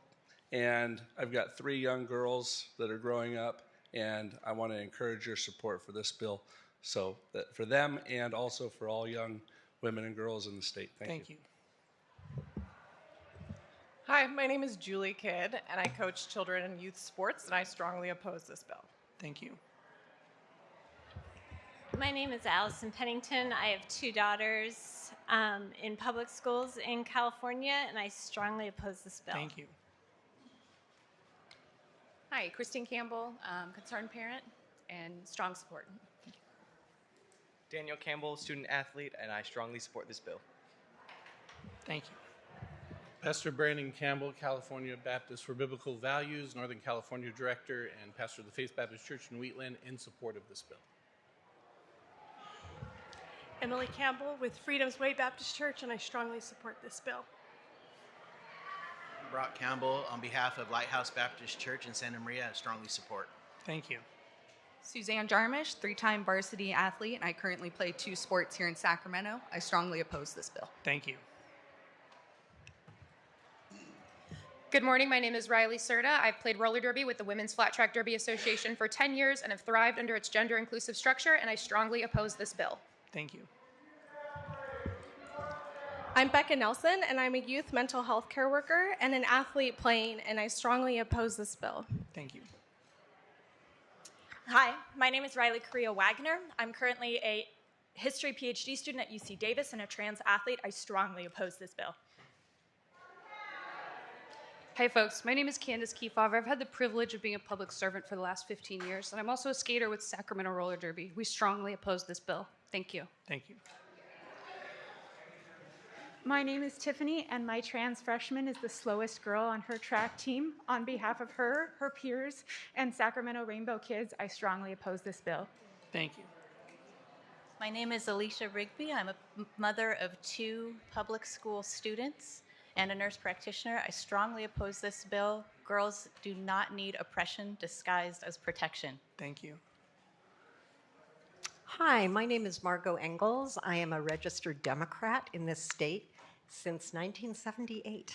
S45: and I've got 3 young girls that are growing up, and I want to encourage your support for this bill, so that for them and also for all young women and girls in the state. Thank you.
S46: Hi, my name is Julie Kidd, and I coach children and youth sports, and I strongly oppose this bill.
S1: Thank you.
S47: My name is Allison Pennington. I have 2 daughters in public schools in California, and I strongly oppose this bill.
S1: Thank you.
S48: Hi, Christine Campbell, concerned parent,
S2: and strong support.
S3: Daniel Campbell, student athlete, and I strongly support this bill.
S1: Thank you.
S5: Pastor Brandon Campbell, California Baptist for Biblical Values, Northern California Director, and pastor of the Faith Baptist Church in Wheatland, in support of this bill.
S6: Emily Campbell with Freedom's Way Baptist Church, and I strongly support this bill.
S7: Brock Campbell, on behalf of Lighthouse Baptist Church in Santa Maria, I strongly support.
S1: Thank you.
S8: Suzanne Jarmish, 3-time varsity athlete, and I currently play 2 sports here in Sacramento. I strongly oppose this bill.
S1: Thank you.
S9: Good morning. My name is Riley Serta. I've played roller derby with the Women's Flat Track Derby Association for 10 years and have thrived under its gender-inclusive structure, and I strongly oppose this bill.
S1: Thank you.
S6: I'm Becca Nelson, and I'm a youth mental health care worker and an athlete playing, and I strongly oppose this bill.
S1: Thank you.
S10: Hi, my name is Riley Correa Wagner. I'm currently a history PhD student at UC Davis and a trans athlete. I strongly oppose this bill.
S11: Hey folks, my name is Candace Kefauver. I've had the privilege of being a public servant for the last 15 years, and I'm also a skater with Sacramento Roller Derby. We strongly oppose this bill. Thank you.
S1: Thank you.
S12: My name is Tiffany, and my trans freshman is the slowest girl on her track team. On behalf of her peers, and Sacramento Rainbow Kids, I strongly oppose this bill.
S1: Thank you.
S13: My name is Alicia Rigby. I'm a mother of 2 public school students and a nurse practitioner. I strongly oppose this bill. Girls do not need oppression disguised as protection.
S1: Thank you.
S14: Hi, my name is Margot Engels. I am a registered Democrat in this state since 1978.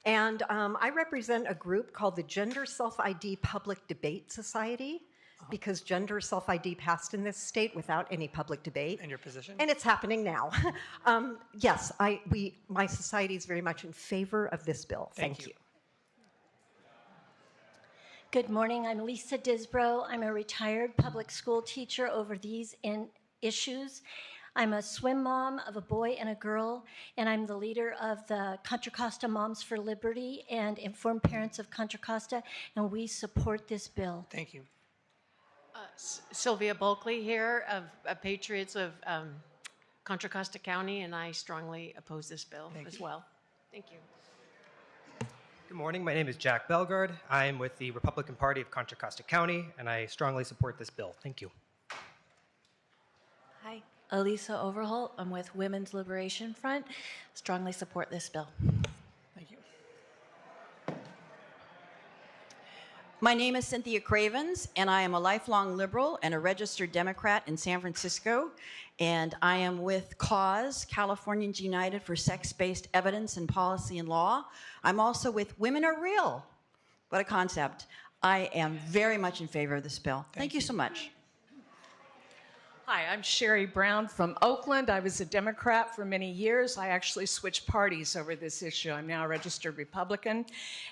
S14: And I represent a group called the Gender Self-ID Public Debate Society, because gender self-ID passed in this state without any public debate.
S1: And your position?
S14: And it's happening now. Yes, my society is very much in favor of this bill. Thank you.
S15: Good morning. I'm Lisa Disbro. I'm a retired public school teacher over these issues. I'm a swim mom of a boy and a girl, and I'm the leader of the Contra Costa Moms for Liberty and Informed Parents of Contra Costa, and we support this bill.
S1: Thank you.
S16: Sylvia Bulkley here of Patriots of Contra Costa County, and I strongly oppose this bill as well. Thank you.
S17: Good morning. My name is Jack Belgard. I am with the Republican Party of Contra Costa County, and I strongly support this bill. Thank you.
S30: Hi, Elisa Overholt. I'm with Women's Liberation Front. Strongly support this bill.
S1: Thank you.
S31: My name is Cynthia Cravens, and I am a lifelong liberal and a registered Democrat in San Francisco. And I am with CAUSE, Californians United for Sex-Based Evidence in Policy and Law. I'm also with Women Are Real. What a concept. I am very much in favor of this bill. Thank you so much.
S32: Hi, I'm Sherry Brown from Oakland. I was a Democrat for many years. I actually switched parties over this issue. I'm now a registered Republican,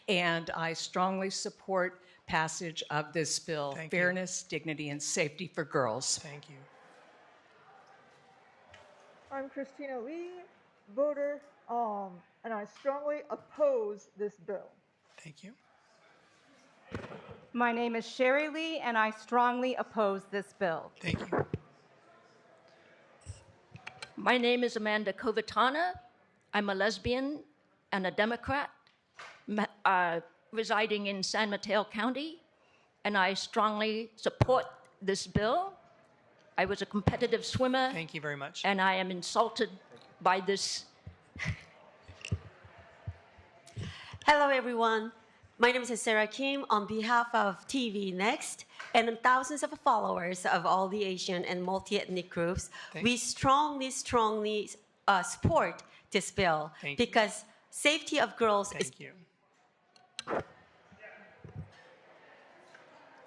S32: and I strongly support passage of this bill. Fairness, dignity, and safety for girls.
S1: Thank you.
S33: I'm Christina Lee, voter, and I strongly oppose this bill.
S1: Thank you.
S34: My name is Sherry Lee, and I strongly oppose this bill.
S1: Thank you.
S35: My name is Amanda Kovitana. I'm a lesbian and a Democrat residing in San Mateo County, and I strongly support this bill. I was a competitive swimmer.
S1: Thank you very much.
S35: And I am insulted by this.
S36: Hello, everyone. My name is Sarah Kim on behalf of TV Next and thousands of followers of all the Asian and multi-ethnic groups. We strongly support this bill because safety of girls is.
S38: Thank you.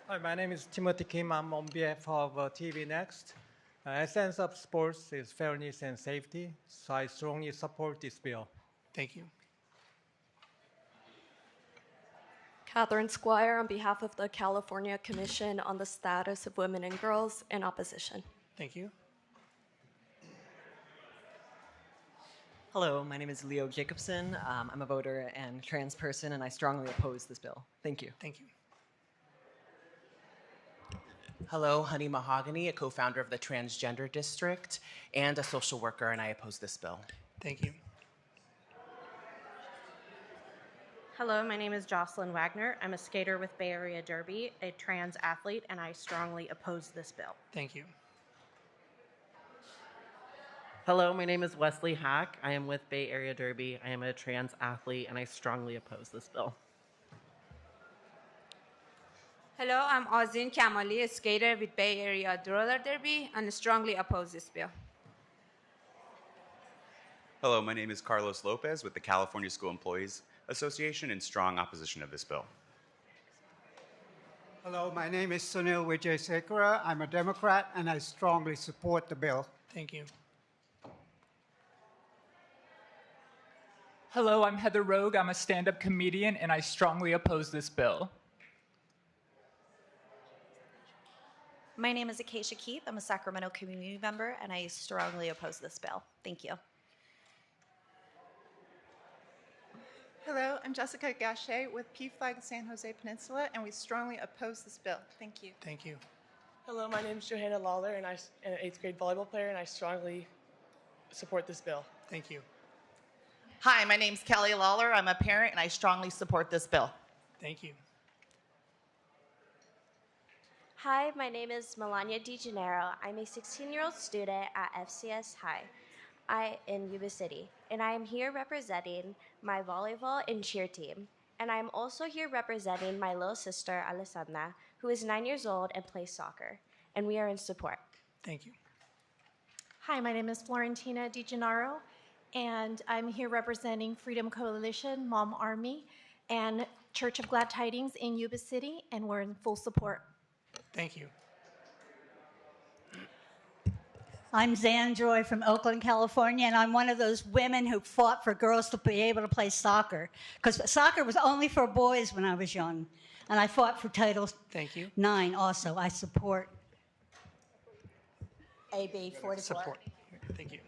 S38: Hi, my name is Timothy Kim. I'm on behalf of TV Next. Essence of sports is fairness and safety, so I strongly support this bill.
S1: Thank you.
S6: Catherine Squire on behalf of the California Commission on the Status of Women and Girls in opposition.
S1: Thank you.
S39: Hello, my name is Leo Jacobson. I'm a voter and trans person, and I strongly oppose this bill. Thank you.
S1: Thank you.
S2: Hello, Honey Mahogany, a co-founder of the Transgender District and a social worker, and I oppose this bill.
S1: Thank you.
S3: Hello, my name is Jocelyn Wagner. I'm a skater with Bay Area Derby, a trans athlete, and I strongly oppose this bill.
S1: Thank you.
S4: Hello, my name is Wesley Hack. I am with Bay Area Derby. I am a trans athlete, and I strongly oppose this bill.
S5: Hello, I'm Ozin Kamali, a skater with Bay Area Roller Derby, and strongly oppose this bill.
S7: Hello, my name is Carlos Lopez with the California School Employees Association in strong opposition of this bill.
S8: Hello, my name is Sunil Wijayasekara. I'm a Democrat, and I strongly support the bill.
S1: Thank you.
S18: Hello, I'm Heather Rogue. I'm a stand-up comedian, and I strongly oppose this bill.
S19: My name is Acacia Keith. I'm a Sacramento community member, and I strongly oppose this bill. Thank you.
S20: Hello, I'm Jessica Gachet with PFLAG San Jose Peninsula, and we strongly oppose this bill. Thank you.
S1: Thank you.
S21: Hello, my name is Johanna Lawler, and I'm an 8th grade volleyball player, and I strongly support this bill.
S1: Thank you.
S22: Hi, my name's Kelly Lawler. I'm a parent, and I strongly support this bill.
S1: Thank you.
S23: Hi, my name is Melania DeGennaro. I'm a 16-year-old student at FCS High in Yuba City, and I am here representing my volleyball and cheer team. And I am also here representing my little sister, Alessandra, who is 9 years old and plays soccer, and we are in support.
S1: Thank you.
S24: Hi, my name is Florentina DeGennaro, and I'm here representing Freedom Coalition, Mom Army, and Church of Glad Tidings in Yuba City, and we're in full support.
S1: Thank you.
S25: I'm Zan Joy from Oakland, California, and I'm one of those women who fought for girls to be able to play soccer, because soccer was only for boys when I was young, and I fought for Title
S1: Thank you.
S25: 9 also. I support AB 44.
S1: Support. Thank you.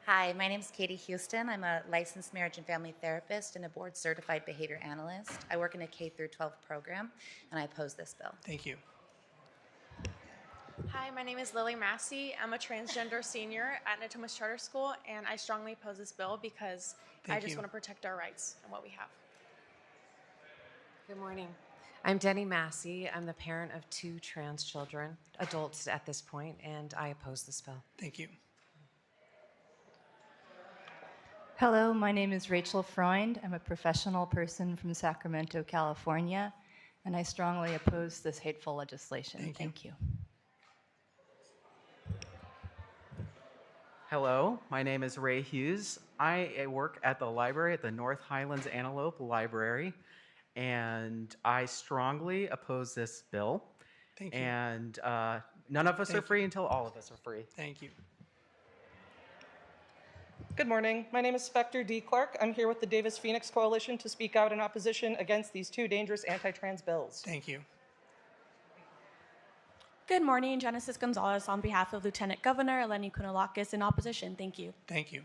S26: Hi, my name is Katie Houston. I'm a licensed marriage and family therapist and a board-certified behavior analyst. I work in a K-12 program, and I oppose this bill.
S1: Thank you.
S27: Hi, my name is Lily Massey. I'm a transgender senior at Natomas Charter School, and I strongly oppose this bill because I just want to protect our rights and what we have.
S28: Good morning. I'm Denny Massey. I'm the parent of 2 trans children, adults at this point, and I oppose this bill.
S1: Thank you.
S29: Hello, my name is Rachel Freund. I'm a professional person from Sacramento, California, and I strongly oppose this hateful legislation. Thank you.
S37: Hello, my name is Ray Hughes. I work at the library at the North Highlands Antelope Library, and I strongly oppose this bill.
S1: Thank you.
S37: And none of us are free until all of us are free.
S1: Thank you.
S40: Good morning. My name is Spector D. Clark. I'm here with the Davis Phoenix Coalition to speak out in opposition against these 2 dangerous anti-trans bills.
S1: Thank you.
S27: Good morning, Genesis Gonzalez on behalf of Lieutenant Governor Eleni Kounalakis in opposition. Thank you.
S1: Thank you.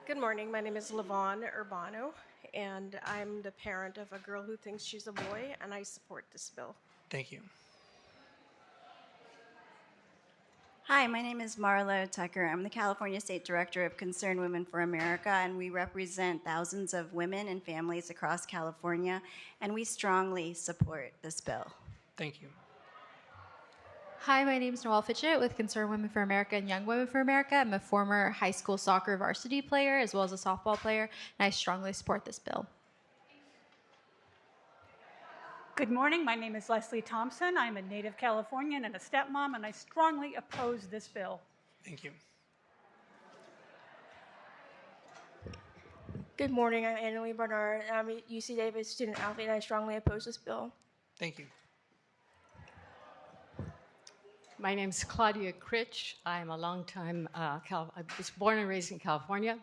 S27: Good morning. My name is Lavon Urbano, and I'm the parent of a girl who thinks she's a boy, and I support this bill.
S1: Thank you.
S41: Hi, my name is Marla Tucker. I'm the California State Director of Concerned Women for America, and we represent thousands of women and families across California, and we strongly support this bill.
S1: Thank you.
S42: Hi, my name is Noelle Fitchett with Concerned Women for America and Young Women for America. I'm a former high school soccer varsity player as well as a softball player, and I strongly support this bill.
S43: Good morning. My name is Leslie Thompson. I'm a native Californian and a stepmom, and I strongly oppose this bill.
S1: Thank you.
S27: Good morning. I'm Annalie Bernard, and I'm a UC Davis student athlete, and I strongly oppose this bill.
S1: Thank you.
S16: My name is Claudia Critch. I'm a longtime, I was born and raised in California,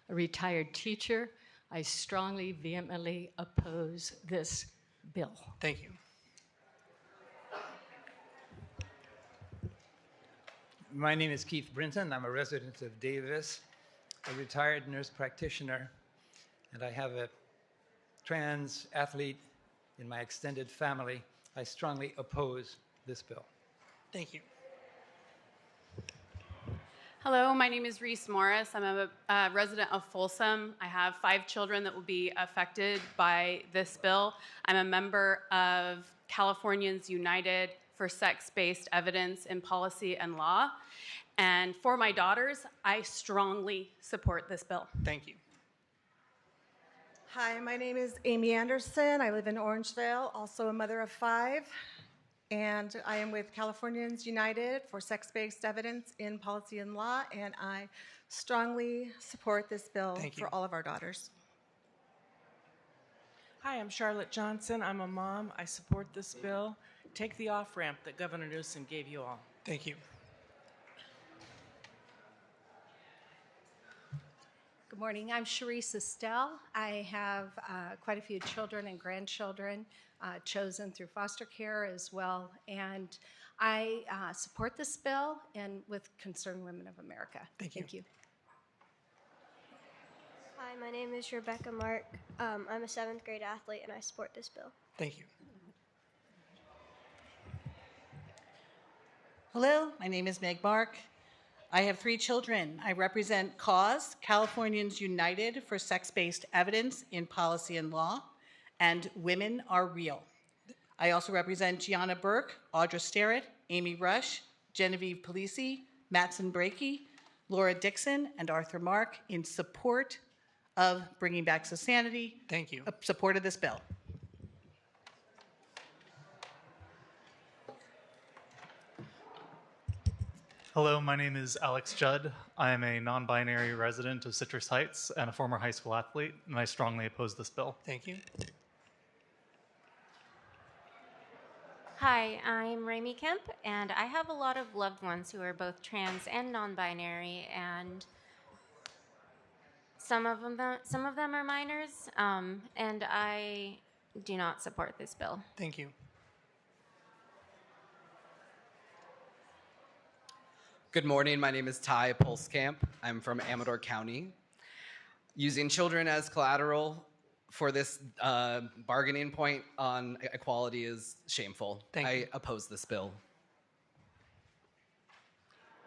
S16: a retired teacher. I strongly, vehemently oppose this bill.
S1: Thank you.
S44: My name is Keith Brinton. I'm a resident of Davis, a retired nurse practitioner, and I have a trans athlete in my extended family. I strongly oppose this bill.
S1: Thank you.
S2: Hello, my name is Reese Morris. I'm a resident of Folsom. I have 5 children that will be affected by this bill. I'm a member of Californians United for Sex-Based Evidence in Policy and Law. And for my daughters, I strongly support this bill.
S1: Thank you.
S3: Hi, my name is Amy Anderson. I live in Orangevale, also a mother of 5. And I am with Californians United for Sex-Based Evidence in Policy and Law, and I strongly support this bill for all of our daughters.
S4: Hi, I'm Charlotte Johnson. I'm a mom. I support this bill. Take the off-ramp that Governor Newsom gave you all.
S1: Thank you.
S5: Good morning. I'm Sharice Estelle. I have quite a few children and grandchildren chosen through foster care as well. And I support this bill and with Concerned Women of America. Thank you.
S6: Hi, my name is Rebecca Mark. I'm a 7th grade athlete and I support this bill.
S1: Thank you.
S7: Hello, my name is Meg Mark. I have 3 children. I represent CAUSE, Californians United for Sex-Based Evidence in Policy and Law, and Women Are Real. I also represent Gianna Burke, Audra Sterrett, Amy Rush, Genevieve Polisi, Matson Brakey, Laura Dixon, and Arthur Mark in support of bringing back sanity.
S1: Thank you.
S7: Support of this bill.
S8: Hello, my name is Alex Judd. I am a non-binary resident of Citrus Heights and a former high school athlete, and I strongly oppose this bill.
S1: Thank you.
S9: Hi, I'm Rami Kemp, and I have a lot of loved ones who are both trans and non-binary, and some of them are minors, and I do not support this bill.
S1: Thank you.
S10: Good morning, my name is Ty Polskamp. I'm from Amador County. Using children as collateral for this bargaining point on equality is shameful. I oppose this bill.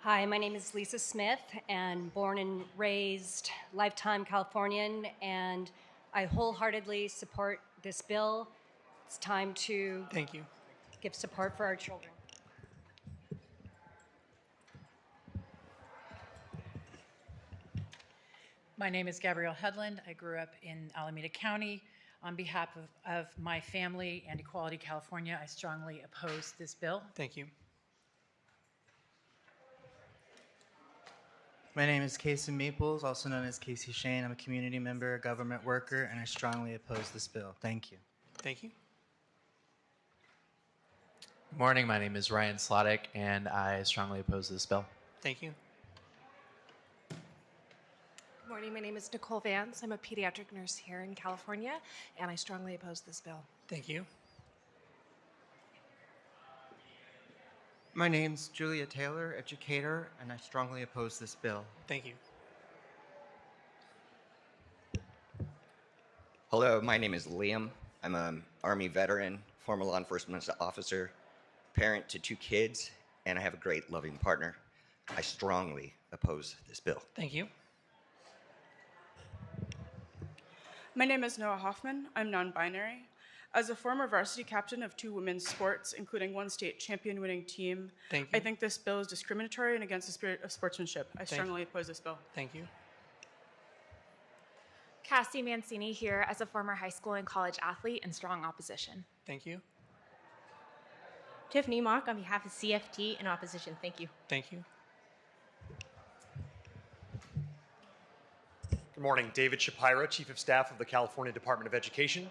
S11: Hi, my name is Lisa Smith, and born and raised lifetime Californian, and I wholeheartedly support this bill. It's time to give support for our children.
S12: My name is Gabrielle Headland. I grew up in Alameda County. On behalf of my family and Equality California, I strongly oppose this bill.
S1: Thank you.
S13: My name is Casey Maples, also known as Casey Shane. I'm a community member, a government worker, and I strongly oppose this bill. Thank you.
S1: Thank you.
S14: Good morning, my name is Ryan Slottick, and I strongly oppose this bill.
S1: Thank you.
S15: Good morning, my name is Nicole Vance. I'm a pediatric nurse here in California, and I strongly oppose this bill.
S1: Thank you.
S17: My name's Julia Taylor, educator, and I strongly oppose this bill.
S1: Thank you.
S30: Hello, my name is Liam. I'm an Army veteran, former law enforcement officer, parent to 2 kids, and I have a great, loving partner. I strongly oppose this bill.
S1: Thank you.
S31: My name is Noah Hoffman. I'm non-binary. As a former varsity captain of 2 women's sports, including 1 state champion-winning team, I think this bill is discriminatory and against the spirit of sportsmanship. I strongly oppose this bill.
S1: Thank you.
S32: Cassie Mancini here as a former high school and college athlete in strong opposition.
S1: Thank you.
S33: Tiffany Mock on behalf of CFT in opposition. Thank you.
S1: Thank you.
S34: Good morning, David Shapiro, Chief of Staff of the California Department of Education,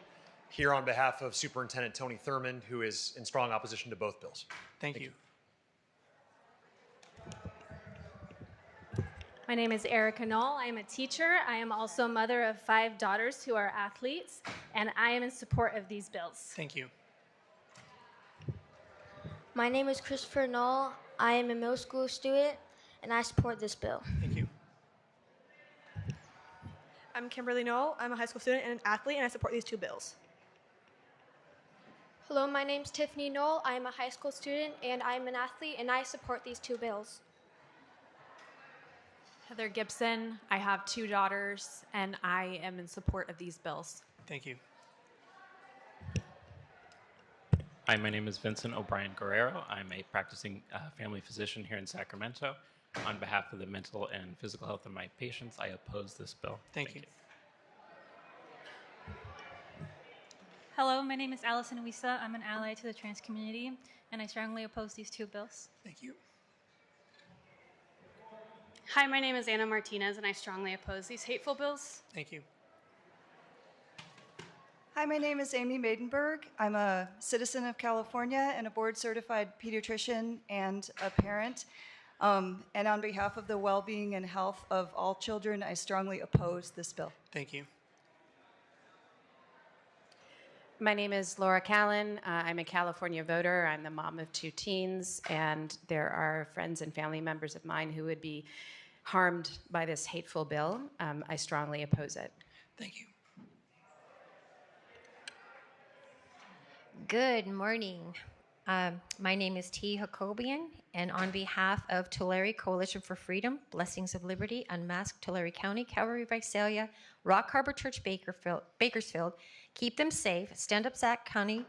S34: here on behalf of Superintendent Tony Thurmond, who is in strong opposition to both bills.
S1: Thank you.
S42: My name is Erica Knoll. I am a teacher. I am also a mother of 5 daughters who are athletes, and I am in support of these bills.
S1: Thank you.
S6: My name is Christopher Knoll. I am a middle school student, and I support this bill.
S1: Thank you.
S35: I'm Kimberly Knoll. I'm a high school student and an athlete, and I support these 2 bills.
S6: Hello, my name's Tiffany Knoll. I am a high school student and I'm an athlete, and I support these two bills.
S2: Heather Gibson. I have 2 daughters, and I am in support of these bills.
S1: Thank you.
S3: Hi, my name is Vincent O'Brien Guerrero. I'm a practicing family physician here in Sacramento. On behalf of the mental and physical health of my patients, I oppose this bill.
S1: Thank you.
S16: Hello, my name is Allison Wisa. I'm an ally to the trans community, and I strongly oppose these 2 bills.
S1: Thank you.
S18: Hi, my name is Anna Martinez, and I strongly oppose these hateful bills.
S1: Thank you.
S19: Hi, my name is Amy Maidenberg. I'm a citizen of California and a board-certified pediatrician and a parent. And on behalf of the well-being and health of all children, I strongly oppose this bill.
S1: Thank you.
S20: My name is Laura Callan. I'm a California voter. I'm the mom of 2 teens, and there are friends and family members of mine who would be harmed by this hateful bill. I strongly oppose it.
S1: Thank you.
S33: Good morning. My name is T. Jacobian, and on behalf of Tulare Coalition for Freedom, Blessings of Liberty, Unmasked Tulare County, Calvary Visalia, Rock Harbor Church Bakersfield, Keep Them Safe, Stand Up Sac County,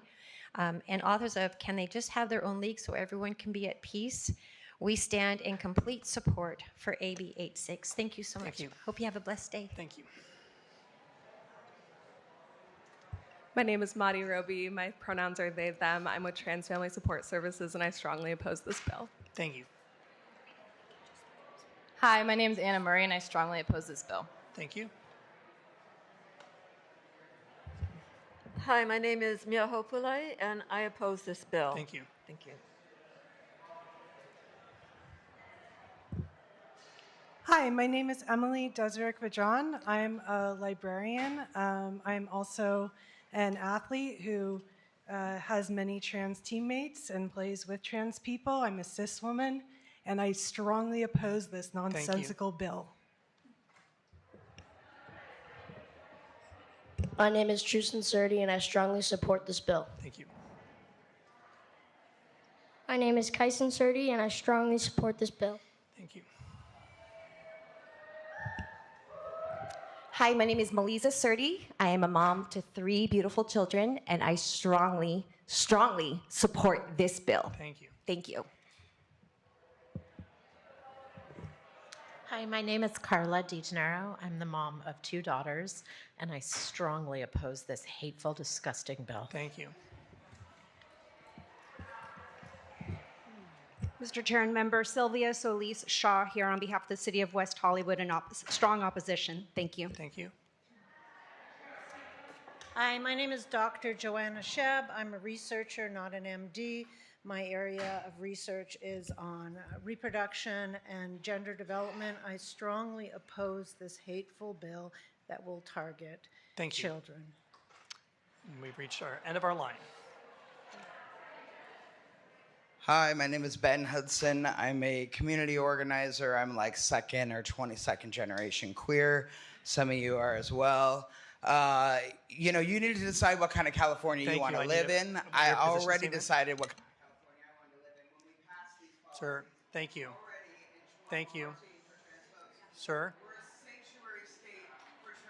S33: and authors of Can They Just Have Their Own League So Everyone Can Be at Peace, we stand in complete support for AB 86. Thank you so much.
S1: Thank you.
S33: Hope you have a blessed day.
S1: Thank you.
S21: My name is Madi Roby. My pronouns are they, them. I'm with Trans Family Support Services, and I strongly oppose this bill.
S1: Thank you.
S22: Hi, my name is Anna Murray, and I strongly oppose this bill.
S1: Thank you.
S21: Hi, my name is Mia Hopulai, and I oppose this bill.
S1: Thank you.
S21: Thank you.
S23: Hi, my name is Emily Desirek Vajan. I'm a librarian. I'm also an athlete who has many trans teammates and plays with trans people. I'm a cis woman, and I strongly oppose this nonsensical bill.
S24: My name is True Sincerity, and I strongly support this bill.
S1: Thank you.
S24: My name is Kai Sincerity, and I strongly support this bill.
S1: Thank you.
S25: Hi, my name is Melisa Surti. I am a mom to 3 beautiful children, and I strongly, strongly support this bill.
S1: Thank you.
S25: Thank you.
S26: Hi, my name is Carla DiGennaro. I'm the mom of 2 daughters, and I strongly oppose this hateful, disgusting bill.
S1: Thank you.
S27: Mr. Chair and Member, Sylvia Solis Shaw here on behalf of the City of West Hollywood in strong opposition. Thank you.
S1: Thank you.
S30: Hi, my name is Dr. Joanna Sheb. I'm a researcher, not an MD. My area of research is on reproduction and gender development. I strongly oppose this hateful bill that will target children.
S1: We've reached our end of our line.
S31: Hi, my name is Ben Hudson. I'm a community organizer. I'm like 2nd or 22nd generation queer. Some of you are as well. You need to decide what kind of California you want to live in. I already decided what kind of California I want to live in when we pass these laws.
S1: Sir, thank you. Thank you. Sir?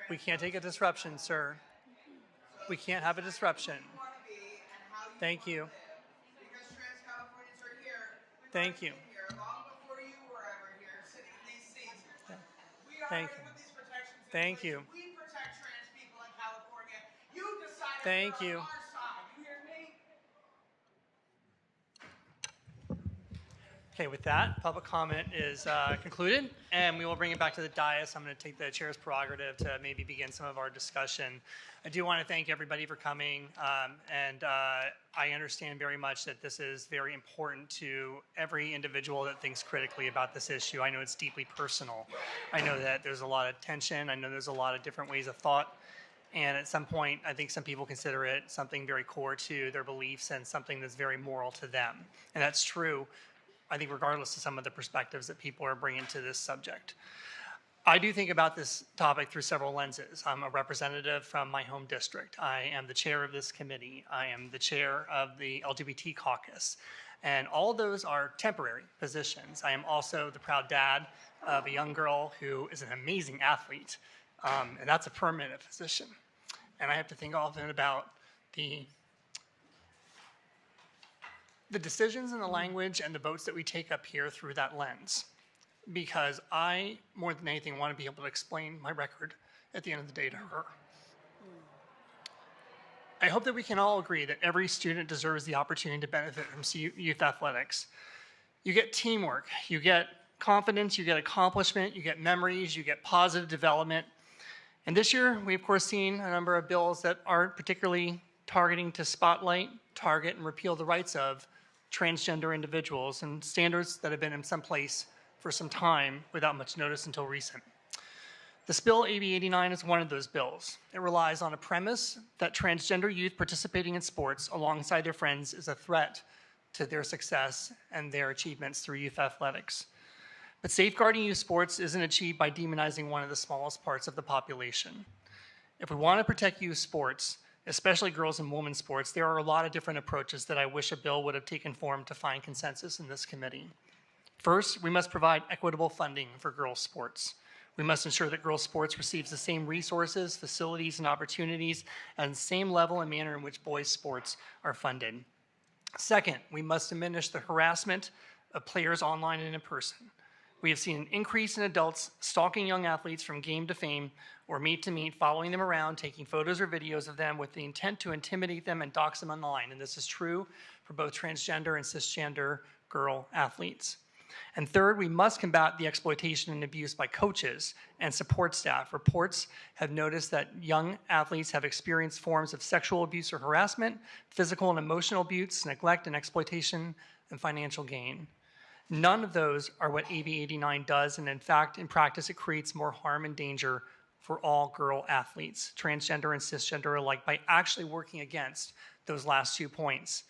S1: We can't take a disruption, sir. We can't have a disruption. Thank you. Thank you. Thank you. Thank you. Thank you. Okay, with that, public comment is concluded, and we will bring it back to the dais. I'm going to take the chair's prerogative to maybe begin some of our discussion. I do want to thank everybody for coming, and I understand very much that this is very important to every individual that thinks critically about this issue. I know it's deeply personal. I know that there's a lot of tension. I know there's a lot of different ways of thought. And at some point, I think some people consider it something very core to their beliefs and something that's very moral to them. And that's true, I think, regardless of some of the perspectives that people are bringing to this subject. I do think about this topic through several lenses. I'm a representative from my home district. I am the chair of this committee. I am the chair of the LGBT caucus. And all those are temporary positions. I am also the proud dad of a young girl who is an amazing athlete, and that's a permanent position. And I have to think often about the decisions and the language and the votes that we take up here through that lens. Because I, more than anything, want to be able to explain my record at the end of the day to her. I hope that we can all agree that every student deserves the opportunity to benefit from youth athletics. You get teamwork, you get confidence, you get accomplishment, you get memories, you get positive development. And this year, we've of course seen a number of bills that aren't particularly targeting to spotlight, target, and repeal the rights of transgender individuals and standards that have been in some place for some time without much notice until recent. This bill, AB 89, is one of those bills. It relies on a premise that transgender youth participating in sports alongside their friends is a threat to their success and their achievements through youth athletics. But safeguarding youth sports isn't achieved by demonizing one of the smallest parts of the population. If we want to protect youth sports, especially girls and women's sports, there are a lot of different approaches that I wish a bill would have taken form to find consensus in this committee. First, we must provide equitable funding for girls' sports. We must ensure that girls' sports receives the same resources, facilities, and opportunities at the same level and manner in which boys' sports are funded. Second, we must diminish the harassment of players online and in person. We have seen an increase in adults stalking young athletes from game to fame or meet to meet, following them around, taking photos or videos of them with the intent to intimidate them and dox them online. And this is true for both transgender and cisgender girl athletes. And third, we must combat the exploitation and abuse by coaches and support staff. Reports have noticed that young athletes have experienced forms of sexual abuse or harassment, physical and emotional abuse, neglect and exploitation, and financial gain. None of those are what AB 89 does, and in fact, in practice, it creates more harm and danger for all girl athletes, transgender and cisgender alike, by actually working against those last 2 points.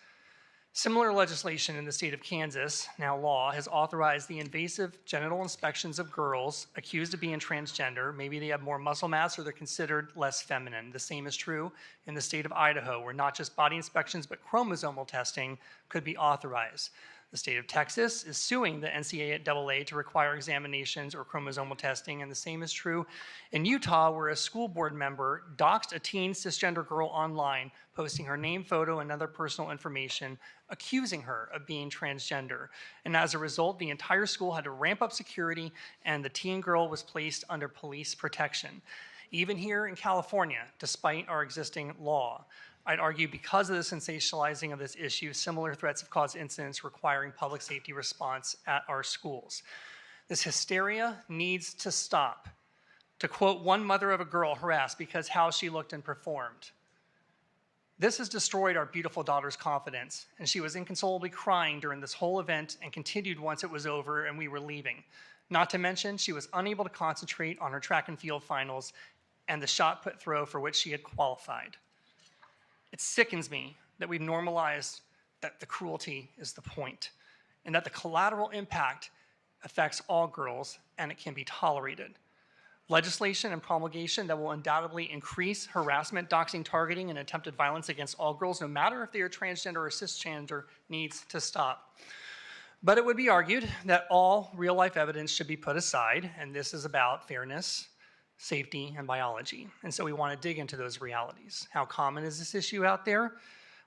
S1: Similar legislation in the state of Kansas, now law, has authorized the invasive genital inspections of girls accused of being transgender. Maybe they have more muscle mass or they're considered less feminine. The same is true in the state of Idaho, where not just body inspections, but chromosomal testing could be authorized. The state of Texas is suing the NCAA to require examinations or chromosomal testing, and the same is true in Utah, where a school board member doxed a teen cisgender girl online, posting her name, photo, and other personal information, accusing her of being transgender. And as a result, the entire school had to ramp up security, and the teen girl was placed under police protection. Even here in California, despite our existing law, I'd argue because of the sensationalizing of this issue, similar threats have caused incidents requiring public safety response at our schools. This hysteria needs to stop. To quote one mother of a girl harassed because how she looked and performed, "This has destroyed our beautiful daughter's confidence, and she was inconsolably crying during this whole event and continued once it was over and we were leaving. Not to mention, she was unable to concentrate on her track and field finals and the shot put throw for which she had qualified." It sickens me that we've normalized that the cruelty is the point, and that the collateral impact affects all girls and it can be tolerated. Legislation and promulgation that will undoubtedly increase harassment, doxing, targeting, and attempted violence against all girls, no matter if they are transgender or cisgender, needs to stop. But it would be argued that all real-life evidence should be put aside, and this is about fairness, safety, and biology. And so we want to dig into those realities. How common is this issue out there?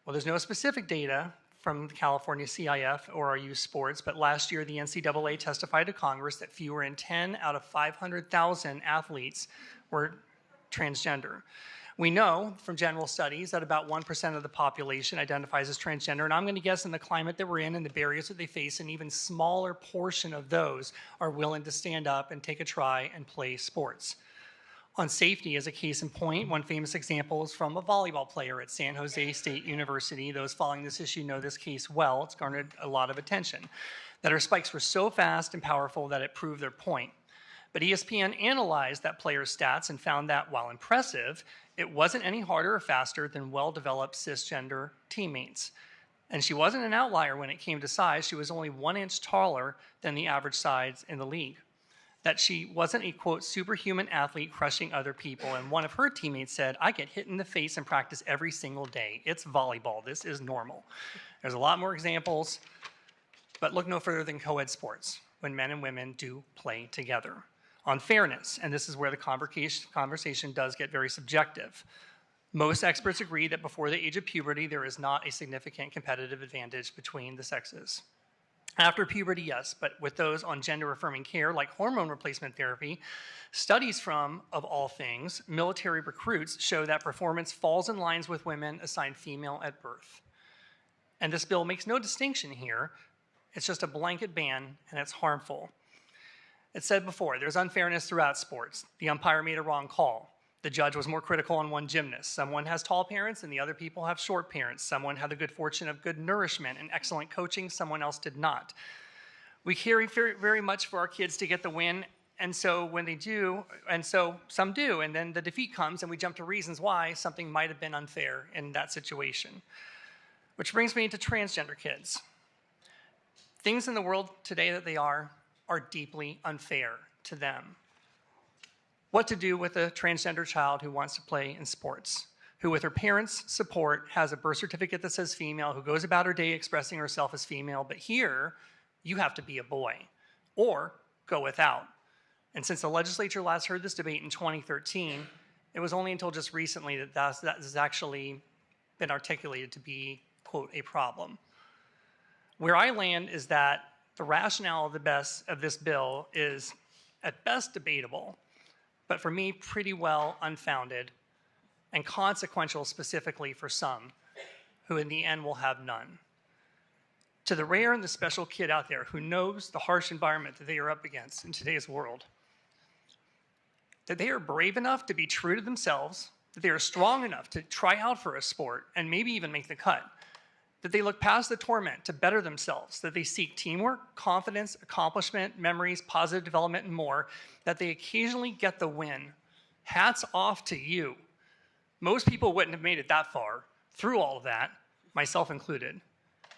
S1: Well, there's no specific data from the California CIF or our youth sports, but last year the NCAA testified to Congress that fewer than 10 out of 500,000 athletes were transgender. We know from general studies that about 1% of the population identifies as transgender, and I'm going to guess in the climate that we're in and the barriers that they face, an even smaller portion of those are willing to stand up and take a try and play sports. On safety, as a case in point, one famous example is from a volleyball player at San Jose State University. Those following this issue know this case well. It's garnered a lot of attention. That her spikes were so fast and powerful that it proved their point. But ESPN analyzed that player's stats and found that, while impressive, it wasn't any harder or faster than well-developed cisgender teammates. And she wasn't an outlier when it came to size. She was only 1 inch taller than the average size in the league. that she wasn't a, quote, superhuman athlete crushing other people. And one of her teammates said, I get hit in the face in practice every single day. It's volleyball. This is normal. There's a lot more examples, but look no further than co-ed sports, when men and women do play together. On fairness, and this is where the conversation does get very subjective. Most experts agree that before the age of puberty, there is not a significant competitive advantage between the sexes. After puberty, yes, but with those on gender-affirming care, like hormone replacement therapy, studies from, of all things, military recruits show that performance falls in lines with women assigned female at birth. And this bill makes no distinction here. It's just a blanket ban, and it's harmful. It said before, there's unfairness throughout sports. The umpire made a wrong call. The judge was more critical on one gymnast. Someone has tall parents and the other people have short parents. Someone had the good fortune of good nourishment and excellent coaching. Someone else did not. We care very, very much for our kids to get the win. And so when they do, and so some do, and then the defeat comes and we jump to reasons why something might have been unfair in that situation. Which brings me to transgender kids. Things in the world today that they are deeply unfair to them. What to do with a transgender child who wants to play in sports, who with her parents' support has a birth certificate that says female, who goes about her day expressing herself as female, but here you have to be a boy or go without. And since the legislature last heard this debate in 2013, it was only until just recently that that has actually been articulated to be, quote, a problem. Where I land is that the rationale of this bill is at best debatable, but for me, pretty well unfounded and consequential specifically for some, who in the end will have none. To the rare and the special kid out there who knows the harsh environment that they are up against in today's world, that they are brave enough to be true to themselves, that they are strong enough to try out for a sport and maybe even make the cut, that they look past the torment to better themselves, that they seek teamwork, confidence, accomplishment, memories, positive development, and more, that they occasionally get the win. Hats off to you. Most people wouldn't have made it that far through all of that, myself included.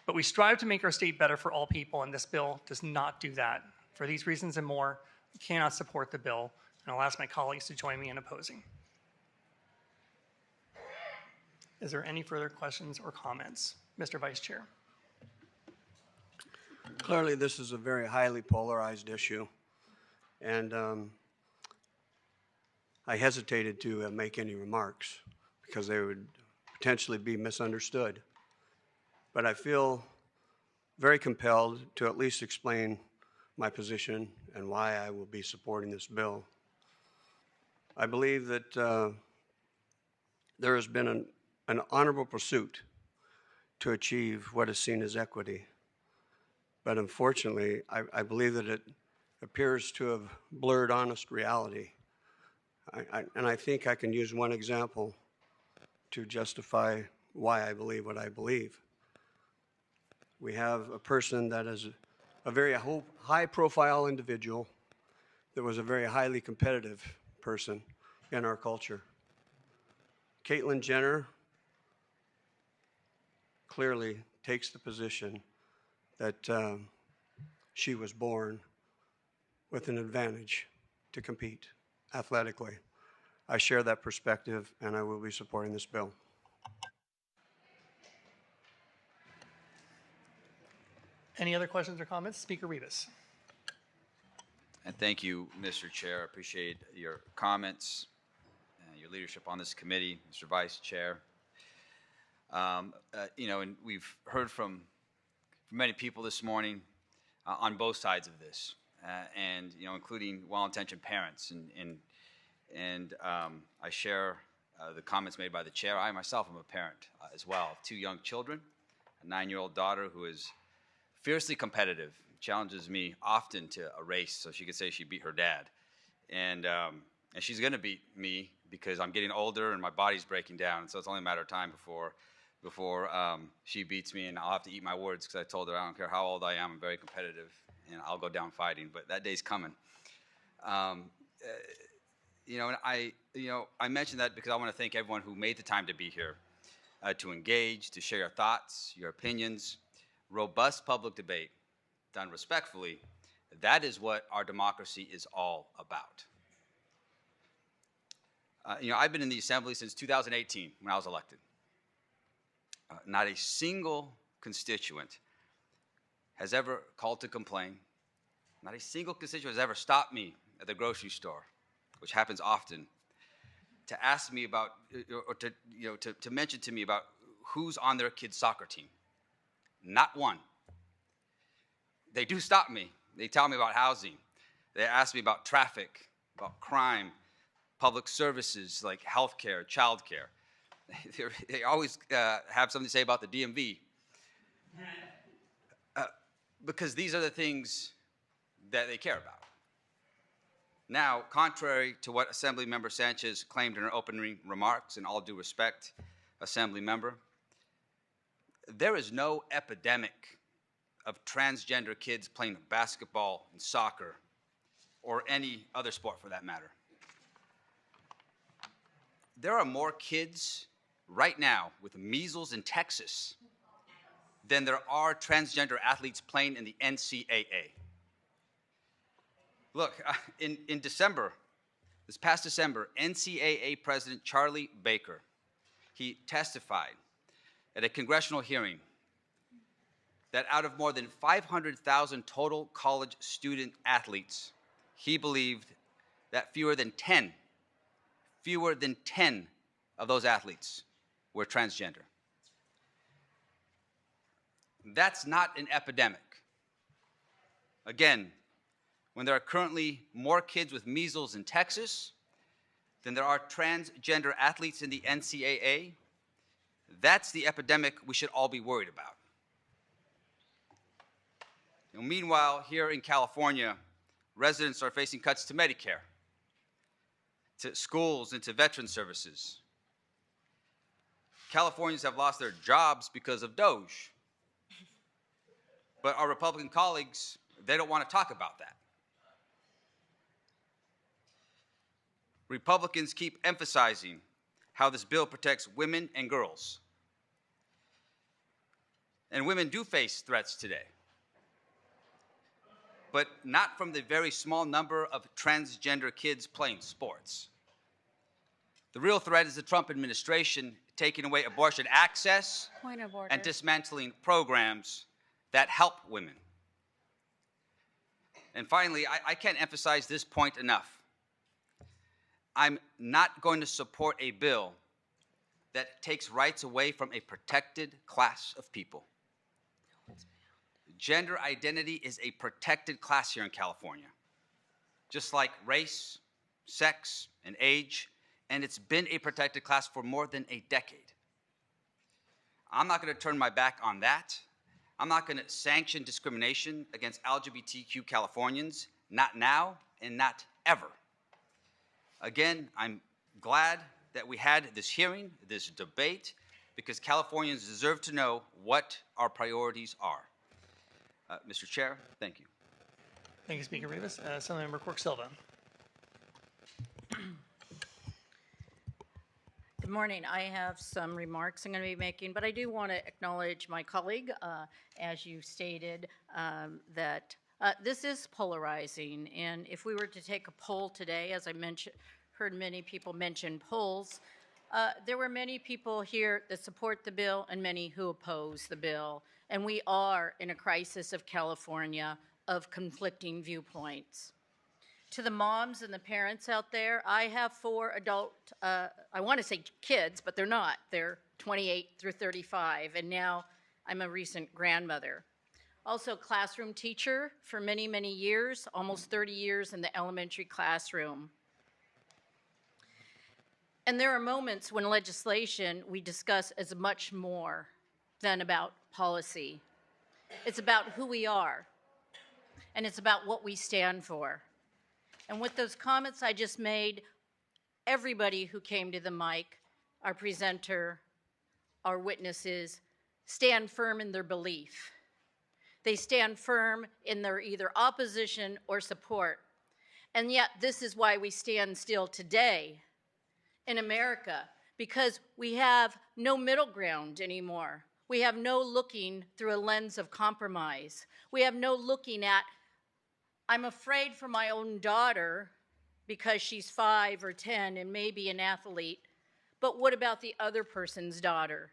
S1: But we strive to make our state better for all people, and this bill does not do that. For these reasons and more, I cannot support the bill, and I'll ask my colleagues to join me in opposing. Is there any further questions or comments? Mr. Vice Chair.
S4: Clearly, this is a very highly polarized issue, and I hesitated to make any remarks because they would potentially be misunderstood. But I feel very compelled to at least explain my position and why I will be supporting this bill. I believe that there has been an honorable pursuit to achieve what is seen as equity. But unfortunately, I believe that it appears to have blurred honest reality. And I think I can use one example to justify why I believe what I believe. We have a person that is a very high-profile individual that was a very highly competitive person in our culture. Caitlyn Jenner clearly takes the position that she was born with an advantage to compete athletically. I share that perspective, and I will be supporting this bill.
S1: Any other questions or comments? Speaker Rivas.
S5: And thank you, Mr. Chair. I appreciate your comments and your leadership on this committee, Mr. Vice Chair. And we've heard from many people this morning on both sides of this, and including well-intentioned parents. And I share the comments made by the chair. I myself am a parent as well of 2 young children, a 9-year-old daughter who is fiercely competitive, challenges me often to a race so she could say she beat her dad, and she's going to beat me because I'm getting older and my body's breaking down. So it's only a matter of time before she beats me, and I'll have to eat my words because I told her I don't care how old I am, I'm very competitive, and I'll go down fighting. But that day's coming. And I mentioned that because I want to thank everyone who made the time to be here, to engage, to share your thoughts, your opinions. Robust public debate, done respectfully, That is what our democracy is all about. I've been in the Assembly since 2018 when I was elected. Not a single constituent has ever called to complain. Not a single constituent has ever stopped me at the grocery store, which happens often, to ask me about, or to mention to me about who's on their kid's soccer team. Not one. They do stop me. They tell me about housing. They ask me about traffic, about crime, public services like healthcare, childcare. They always have something to say about the DMV. Because these are the things that they care about. Now, contrary to what Assemblymember Sanchez claimed in her opening remarks, in all due respect, Assemblymember, there is no epidemic of transgender kids playing basketball and soccer or any other sport for that matter. There are more kids right now with measles in Texas than there are transgender athletes playing in the NCAA. Look, in December, this past December, NCAA President Charlie Baker, he testified at a congressional hearing that out of more than 500,000 total college student athletes, he believed that fewer than 10 of those athletes were transgender. That's not an epidemic. Again, when there are currently more kids with measles in Texas than there are transgender athletes in the NCAA, that's the epidemic we should all be worried about. Meanwhile, here in California, residents are facing cuts to Medicare, to schools, and to veteran services. Californians have lost their jobs because of DOGE. But our Republican colleagues, they don't want to talk about that. Republicans keep emphasizing how this bill protects women and girls. And women do face threats today, but not from the very small number of transgender kids playing sports. The real threat is the Trump administration taking away abortion access and dismantling programs that help women. And finally, I can't emphasize this point enough. I'm not going to support a bill that takes rights away from a protected class of people. Gender identity is a protected class here in California, just like race, sex, and age, and it's been a protected class for more than a decade. I'm not going to turn my back on that. I'm not going to sanction discrimination against LGBTQ Californians, not now and not ever. Again, I'm glad that we had this hearing, this debate, because Californians deserve to know what our priorities are. Mr. Chair, thank you.
S1: Thank you, Speaker Rivas. Assemblymember Quirk-Silva.
S7: Good morning. I have some remarks I'm going to be making, but I do want to acknowledge my colleague, as you stated, that this is polarizing. And if we were to take a poll today, as I heard many people mention polls, there were many people here that support the bill and many who oppose the bill. And we are in a crisis of California of conflicting viewpoints. To the moms and the parents out there, I have 4 adult, I want to say kids, but they're not. They're 28 through 35, and now I'm a recent grandmother. Also classroom teacher for many, many years, almost 30 years in the elementary classroom. And there are moments when legislation we discuss as much more than about policy. It's about who we are, and it's about what we stand for. And with those comments I just made, everybody who came to the mic, our presenter, our witnesses, stand firm in their belief. They stand firm in their either opposition or support. And yet this is why we stand still today in America, because we have no middle ground anymore. We have no looking through a lens of compromise. We have no looking at I'm afraid for my own daughter because she's 5 or 10 and maybe an athlete, but what about the other person's daughter?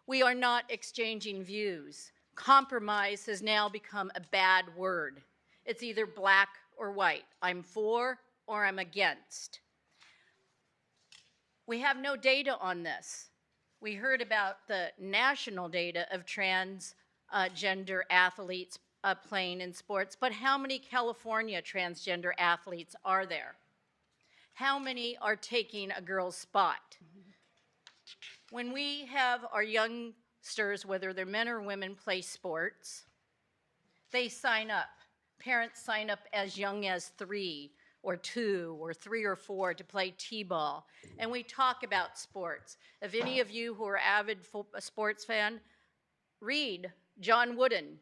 S7: We are not exchanging views. Compromise has now become a bad word. It's either black or white. I'm for or I'm against. We have no data on this. We heard about the national data of transgender athletes playing in sports, but how many California transgender athletes are there? How many are taking a girl's spot? When we have our youngsters, whether they're men or women, play sports, they sign up. Parents sign up as young as 3 or 2 or 3 or 4 to play t-ball. And we talk about sports. If any of you who are avid sports fan, read John Wooden,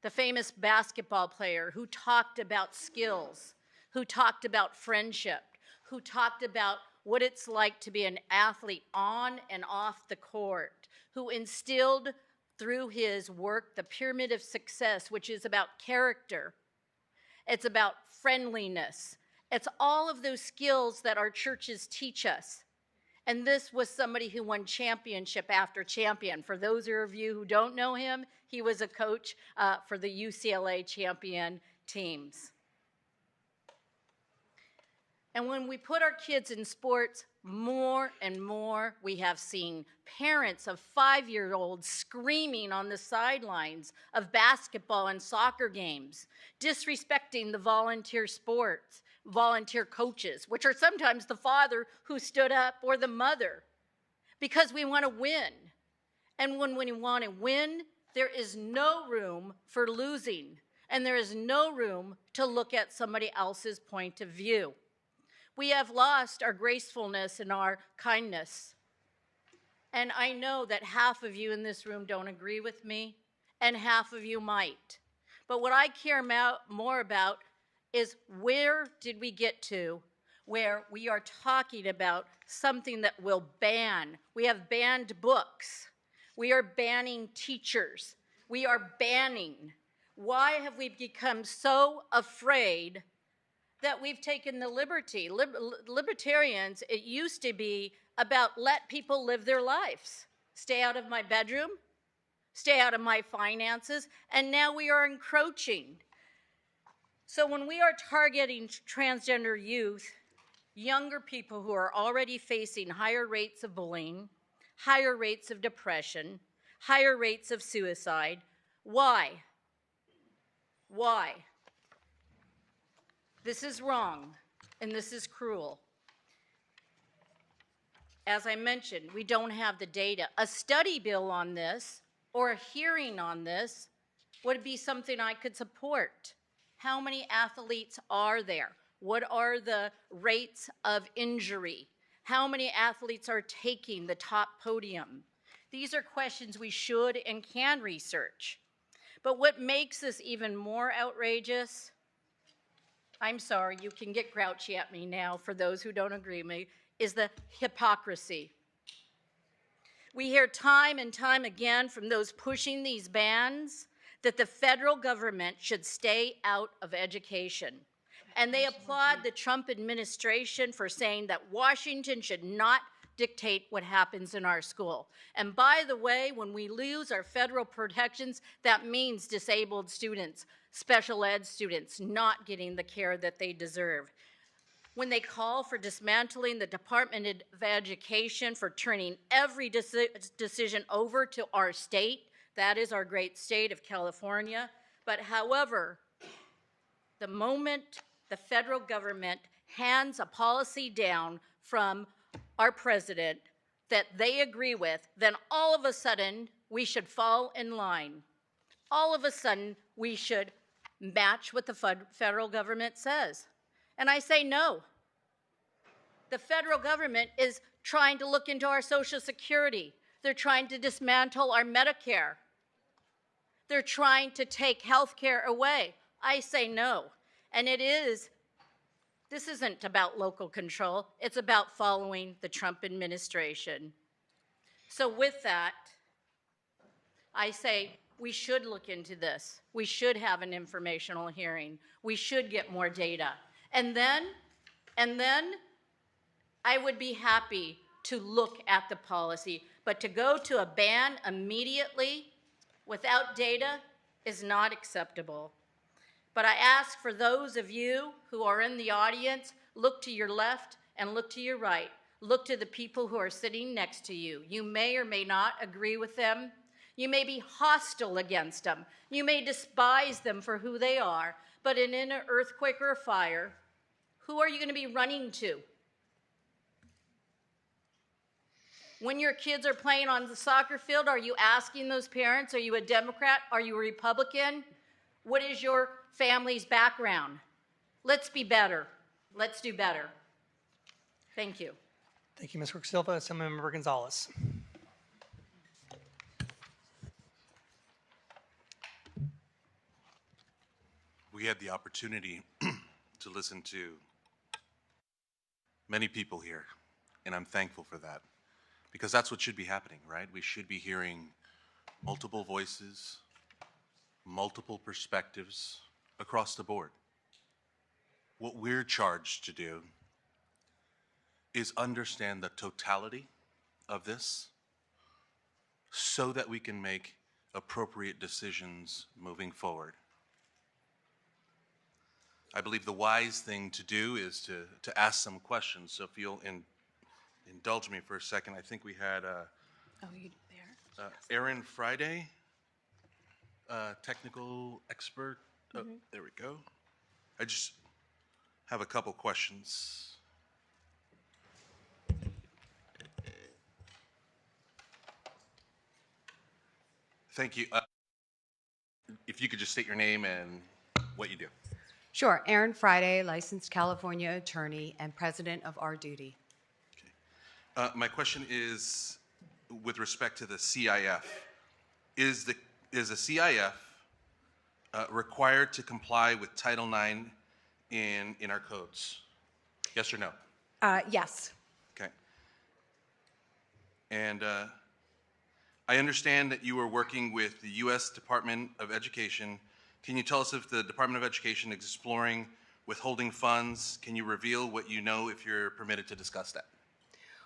S7: the famous basketball player who talked about skills, who talked about friendship, who talked about what it's like to be an athlete on and off the court, who instilled through his work the pyramid of success, which is about character. It's about friendliness. It's all of those skills that our churches teach us. And this was somebody who won championship after champion. For those of you who don't know him, he was a coach for the UCLA champion teams. And when we put our kids in sports, more and more we have seen parents of 5-year-olds screaming on the sidelines of basketball and soccer games, disrespecting the volunteer sports, volunteer coaches, which are sometimes the father who stood up or the mother, because we want to win. And when we want to win, there is no room for losing, and there is no room to look at somebody else's point of view. We have lost our gracefulness and our kindness. And I know that half of you in this room don't agree with me, and half of you might. But what I care more about is where did we get to where we are talking about something that will ban. We have banned books. We are banning teachers. We are banning. Why have we become so afraid that we've taken the liberty? Libertarians, it used to be about let people live their lives. Stay out of my bedroom, stay out of my finances, and now we are encroaching. So when we are targeting transgender youth, younger people who are already facing higher rates of bullying, higher rates of depression, higher rates of suicide, why? Why? This is wrong, and this is cruel. As I mentioned, we don't have the data. A study bill on this or a hearing on this would be something I could support. How many athletes are there? What are the rates of injury? How many athletes are taking the top podium? These are questions we should and can research. But what makes this even more outrageous, I'm sorry, you can get grouchy at me now for those who don't agree with me, is the hypocrisy. We hear time and time again from those pushing these bans that the federal government should stay out of education. And they applaud the Trump administration for saying that Washington should not dictate what happens in our school. And by the way, when we lose our federal protections, that means disabled students, special ed students, not getting the care that they deserve. When they call for dismantling the Department of Education, for turning every decision over to our state, that is our great state of California. But however, the moment the federal government hands a policy down from our president that they agree with, then all of a sudden we should fall in line. All of a sudden we should match what the federal government says. And I say no. The federal government is trying to look into our Social Security. They're trying to dismantle our Medicare. They're trying to take health care away. I say no. And this isn't about local control. It's about following the Trump administration. So with that, I say we should look into this. We should have an informational hearing. We should get more data. And then I would be happy to look at the policy. But to go to a ban immediately without data is not acceptable. But I ask for those of you who are in the audience, look to your left and look to your right. Look to the people who are sitting next to you. You may or may not agree with them. You may be hostile against them. You may despise them for who they are. But in an earthquake or a fire, who are you going to be running to? When your kids are playing on the soccer field, are you asking those parents, are you a Democrat? Are you a Republican? What is your family's background? Let's be better. Let's do better. Thank you.
S1: Thank you, Ms. Quirk-Silva. Assemblymember Gonzalez.
S6: We had the opportunity to listen to many people here, and I'm thankful for that, because that's what should be happening, right? We should be hearing multiple voices, multiple perspectives across the board. What we're charged to do is understand the totality of this so that we can make appropriate decisions moving forward. I believe the wise thing to do is to ask some questions. So if you'll indulge me for a second, I think we had Aaron Friday, technical expert. Oh, there we go. I just have a couple questions. Thank you. If you could just state your name and what you do.
S8: Sure. Erin Friday, licensed California attorney and president of Our Duty.
S6: My question is with respect to the CIF. Is the CIF required to comply with Title IX in our codes? Yes or no?
S8: Yes.
S6: Okay. And I understand that you are working with the U.S. Department of Education. Can you tell us if the Department of Education is exploring withholding funds? Can you reveal what you know if you're permitted to discuss that?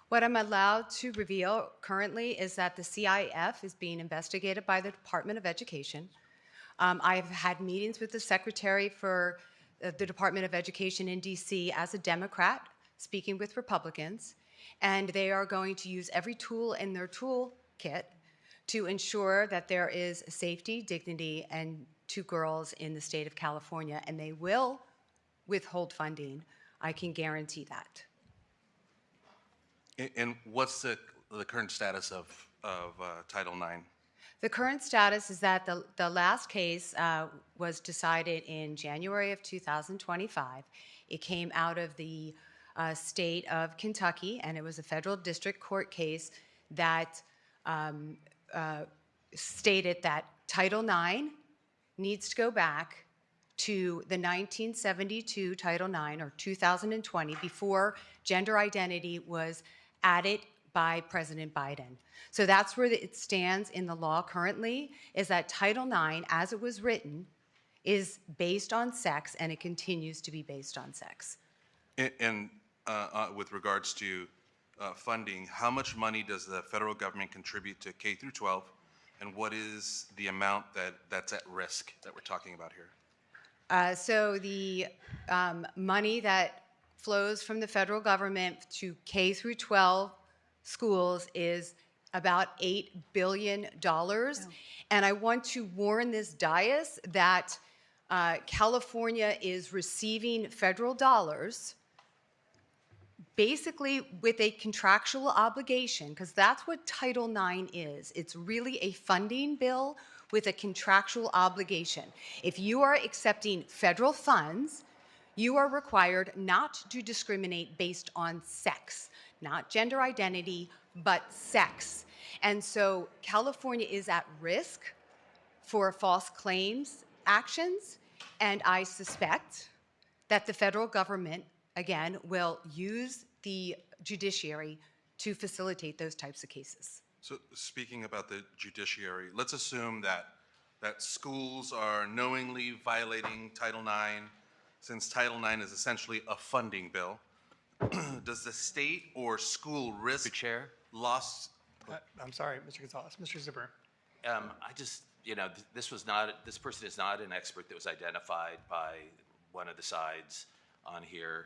S8: What I'm allowed to reveal currently is that the CIF is being investigated by the Department of Education. I've had meetings with the Secretary for the Department of Education in D.C. as a Democrat, speaking with Republicans, and they are going to use every tool in their toolkit to ensure that there is safety, dignity, and to girls in the state of California, and they will withhold funding. I can guarantee that.
S6: And what's the current status of Title IX?
S8: The current status is that the last case was decided in January of 2025. It came out of the state of Kentucky, and it was a federal district court case that stated that Title IX needs to go back to the 1972 Title IX or 2020 before gender identity was added by President Biden. So that's where it stands in the law currently, is that Title IX, as it was written, is based on sex, and it continues to be based on sex.
S6: And with regards to funding, how much money does the federal government contribute to K through 12, and what is the amount that's at risk that we're talking about here?
S8: So the money that flows from the federal government to K through 12 schools is about $8 billion. Oh. And I want to warn this dais that California is receiving federal dollars basically with a contractual obligation, because that's what Title IX is. It's really a funding bill with a contractual obligation. If you are accepting federal funds, you are required not to discriminate based on sex, not gender identity, but sex. And so California is at risk for false claims actions, and I suspect that the federal government, again, will use the judiciary to facilitate those types of cases.
S6: So speaking about the judiciary, let's assume that that schools are knowingly violating Title IX, since Title IX is essentially a funding bill. Does the state or school risk
S5: Chair?
S6: loss?
S1: I'm sorry, Mr. Gonzalez. Mr. Zbur.
S2: I just, this person is not an expert that was identified by one of the sides on here.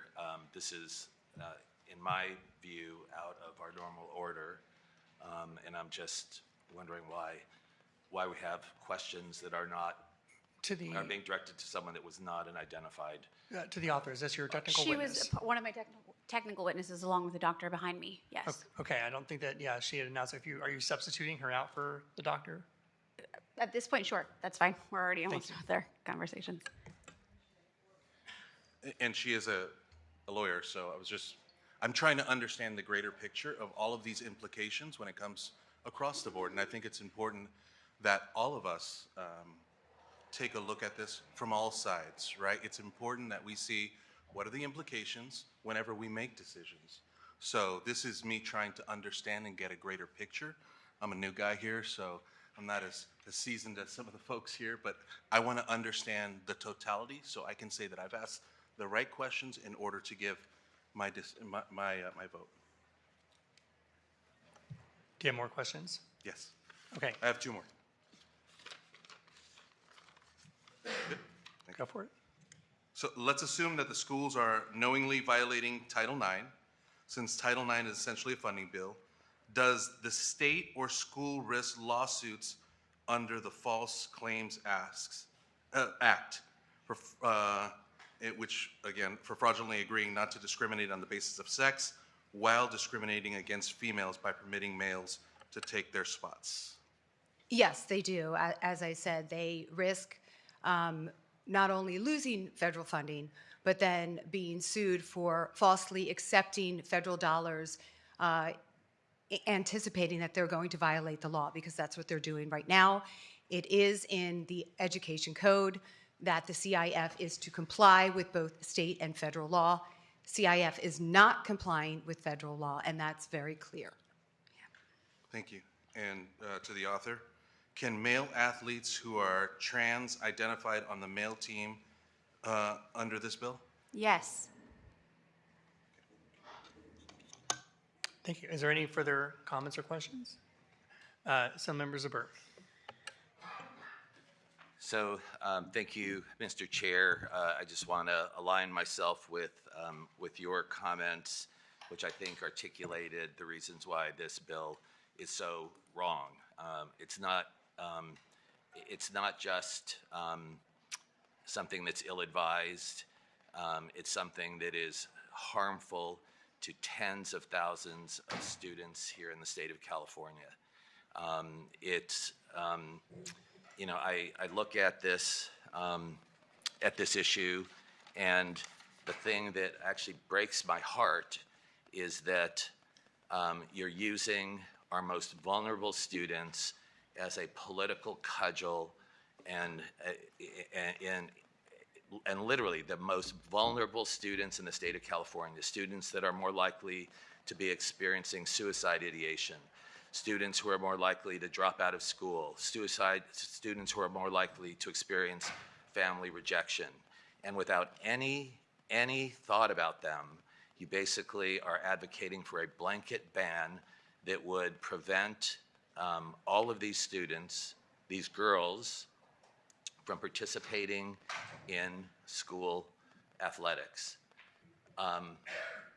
S2: This is, in my view, out of our normal order, and I'm just wondering why we have questions that are being directed to someone that was not an identified.
S1: To the author, is this your technical
S3: She
S1: witness?
S3: was one of my technical witnesses along with the doctor behind me, yes.
S1: Okay, I don't think that, she had announced. Are you substituting her out for the doctor?
S3: At this point, sure, that's fine. We're already almost with their conversations.
S6: And she is a lawyer, so I'm trying to understand the greater picture of all of these implications when it comes across the board. And I think it's important that all of us take a look at this from all sides, right? It's important that we see what are the implications whenever we make decisions. So this is me trying to understand and get a greater picture. I'm a new guy here, so I'm not as seasoned as some of the folks here, but I want to understand the totality so I can say that I've asked the right questions in order to give my vote.
S1: Do you have more questions?
S6: Yes.
S1: Okay.
S6: I have two more. Good.
S1: Go for it.
S6: So let's assume that the schools are knowingly violating Title IX, since Title IX is essentially a funding bill. Does the state or school risk lawsuits under the False Claims Act, which, again, for fraudulently agreeing not to discriminate on the basis of sex while discriminating against females by permitting males to take their spots?
S8: Yes, they do. As I said, they risk not only losing federal funding, but then being sued for falsely accepting federal dollars, anticipating that they're going to violate the law, because that's what they're doing right now. It is in the education code that the CIF is to comply with both state and federal law. CIF is not complying with federal law, and that's very clear.
S6: Thank you. And to the author, can male athletes who are trans identified on the male team under this bill?
S3: Yes.
S1: Thank you. Is there any further comments or questions? Some members of Zbur.
S2: So thank you, Mr. Chair. I just want to align myself with your comments, which I think articulated the reasons why this bill is so wrong. It's not just something that's ill-advised. It's something that is harmful to tens of thousands of students here in the state of California. I look at this issue, and the thing that actually breaks my heart is that you're using our most vulnerable students as a political cudgel, and literally the most vulnerable students in the state of California, students that are more likely to be experiencing suicide ideation, students who are more likely to drop out of school, students who are more likely to experience family rejection. And without any thought about them, you basically are advocating for a blanket ban that would prevent all of these students, these girls, from participating in school athletics.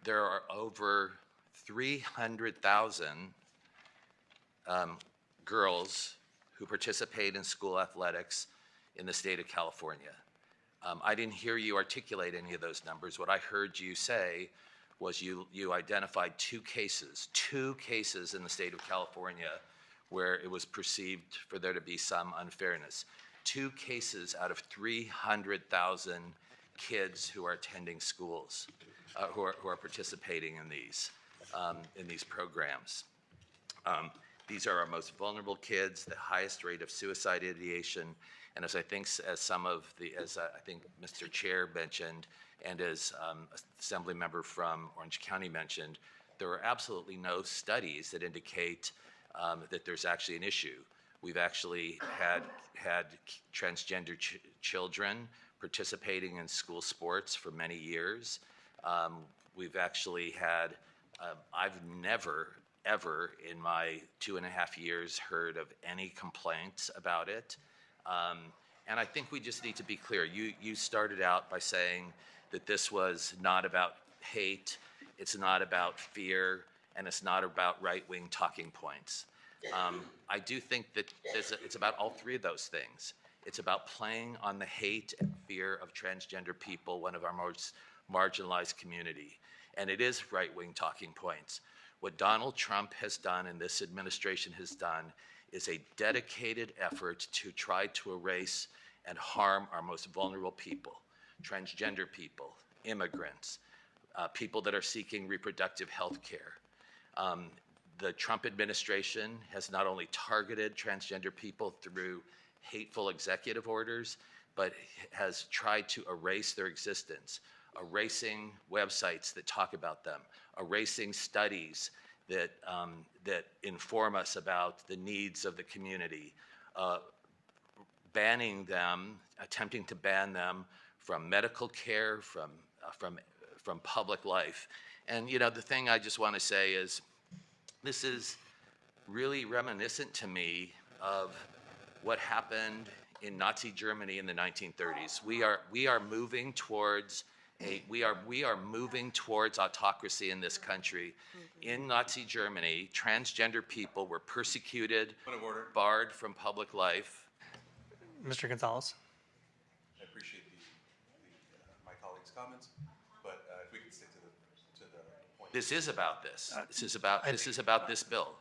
S2: There are over 300,000 girls who participate in school athletics in the state of California. I didn't hear you articulate any of those numbers. What I heard you say was you identified two cases in the state of California where it was perceived for there to be some unfairness. 2 cases out of 300,000 kids who are attending schools, who are participating in these programs. These are our most vulnerable kids, the highest rate of suicide ideation, and as I think Mr. Chair mentioned, and as Assembly Member from Orange County mentioned, there are absolutely no studies that indicate that there's actually an issue We've actually had transgender children participating in school sports for many years. We've actually had, I've never, ever in my 2.5 years heard of any complaints about it. And I think we just need to be clear. You started out by saying that this was not about hate, it's not about fear, and it's not about right-wing talking points. I do think that it's about all three of those things. It's about playing on the hate and fear of transgender people, one of our most marginalized community. And it is right-wing talking points. What Donald Trump has done and this administration has done is a dedicated effort to try to erase and harm our most vulnerable people, transgender people, immigrants, people that are seeking reproductive health care. The Trump administration has not only targeted transgender people through hateful executive orders, but has tried to erase their existence, erasing websites that talk about them, erasing studies that inform us about the needs of the community, banning them, attempting to ban them from medical care, from public life. And the thing I just want to say is, this is really reminiscent to me of what happened in Nazi Germany in the 1930s. We are moving towards moving towards autocracy in this country. In Nazi Germany, transgender people were persecuted, barred from public life.
S1: Mr. Gonzalez.
S6: I appreciate my colleagues' comments, but if we can stick to the point.
S2: This is about this. This is about this bill.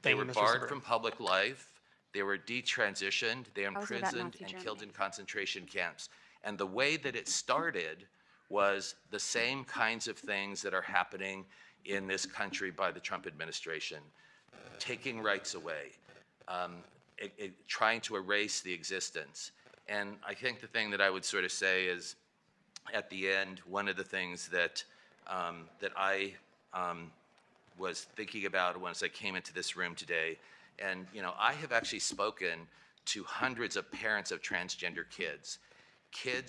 S2: They were barred from public life. They were detransitioned. They were imprisoned and killed in concentration camps. And the way that it started was the same kinds of things that are happening in this country by the Trump administration, taking rights away, trying to erase the existence. And I think the thing that I would sort of say is, at the end, one of the things that I was thinking about once I came into this room today, and I have actually spoken to hundreds of parents of transgender kids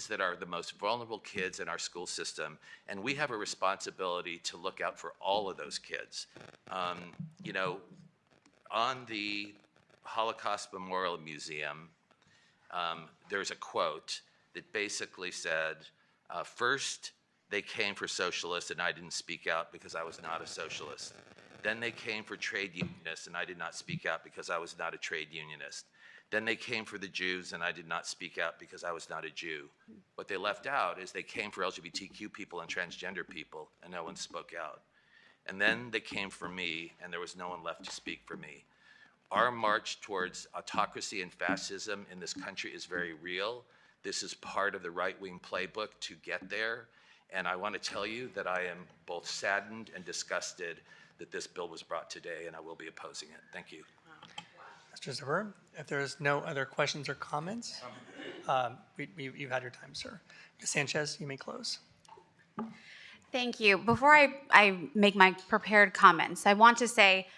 S2: that are the most vulnerable kids in our school system, and we have a responsibility to look out for all of those kids. On the Holocaust Memorial Museum, there's a quote that basically said, first, they came for socialists and I didn't speak out because I was not a socialist. Then they came for trade unionists and I did not speak out because I was not a trade unionist. Then they came for the Jews and I did not speak out because I was not a Jew. What they left out is they came for LGBTQ people and transgender people and no one spoke out. And then they came for me and there was no one left to speak for me. Our march towards autocracy and fascism in this country is very real. This is part of the right-wing playbook to get there. And I want to tell you that I am both saddened and disgusted that this bill was brought today, and I will be opposing it. Thank you.
S1: Mr. Zbur, if there's no other questions or comments, you've had your time, sir. Ms. Sanchez, you may close.
S3: Thank you. Before I make my prepared comments, I want to say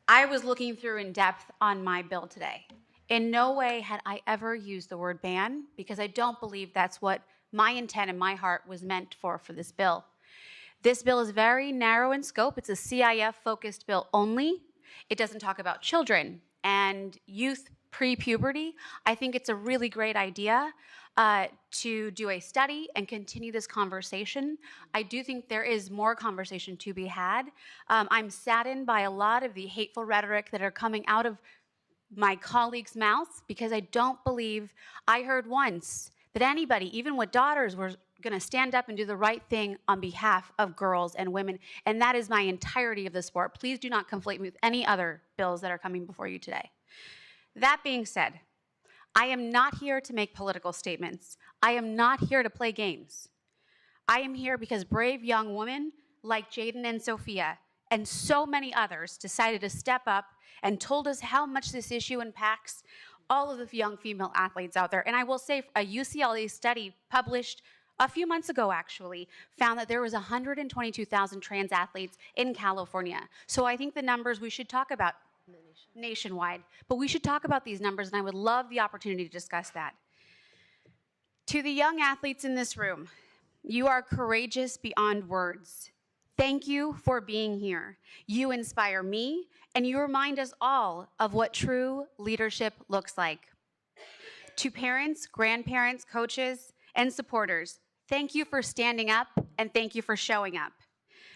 S3: I was looking through in depth on my bill today. In no way had I ever used the word ban, because I don't believe that's what my intent and my heart was meant for this bill. This bill is very narrow in scope. It's a CIF-focused bill only. It doesn't talk about children and youth pre-puberty. I think it's a really great idea to do a study and continue this conversation. I do think there is more conversation to be had. I'm saddened by a lot of the hateful rhetoric that are coming out of my colleagues' mouths, because I don't believe I heard once that anybody, even with daughters, were going to stand up and do the right thing on behalf of girls and women, and that is my entirety of the sport. Please do not conflate me with any other bills that are coming before you today. That being said, I am not here to make political statements. I am not here to play games. I am here because brave young women like Jaden and Sophia and so many others decided to step up and told us how much this issue impacts all of the young female athletes out there. And I will say a UCLA study published a few months ago, actually, found that there was 122,000 trans athletes in California. So I think the numbers we should talk about Nationwide. But we should talk about these numbers, and I would love the opportunity to discuss that. To the young athletes in this room, you are courageous beyond words. Thank you for being here. You inspire me, and you remind us all of what true leadership looks like. To parents, grandparents, coaches, and supporters, thank you for standing up, and thank you for showing up.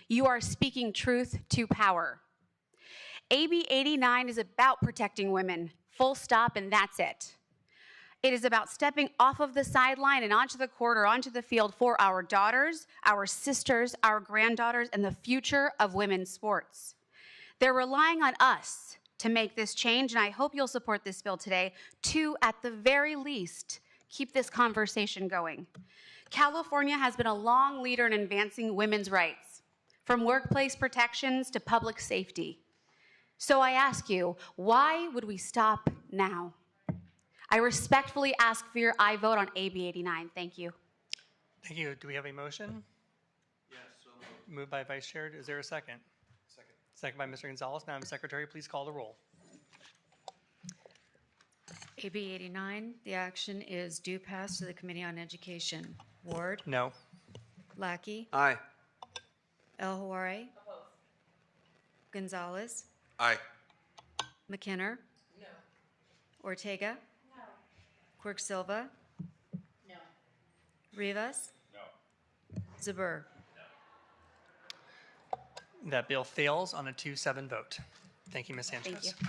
S3: You are speaking truth to power. AB 89 is about protecting women, full stop, and that's it. It is about stepping off of the sideline and onto the court or onto the field for our daughters, our sisters, our granddaughters, and the future of women's sports. They're relying on us to make this change, and I hope you'll support this bill today to, at the very least, keep this conversation going. California has been a long leader in advancing women's rights, from workplace protections to public safety. So I ask you, why would we stop now? I respectfully ask for your aye vote on AB 89. Thank you.
S1: Thank you. Do we have a motion?
S4: Yes. So
S1: moved by Vice Chair. Is there a second?
S4: Second.
S1: Second by Mr. Gonzalez. Madam Secretary, please call the roll.
S9: AB 89, the action is due pass to the Committee on Education. Ward?
S1: No.
S9: Lackey?
S4: Aye.
S9: Elhawary? Gonzalez?
S6: Aye.
S9: McKinnor? No. Ortega? No. Quirk-Silva?
S10: No.
S9: Rivas?
S6: No.
S9: Zbur?
S1: That bill fails on a 2-7 vote. Thank you, Ms. Sanchez.
S3: Thank you.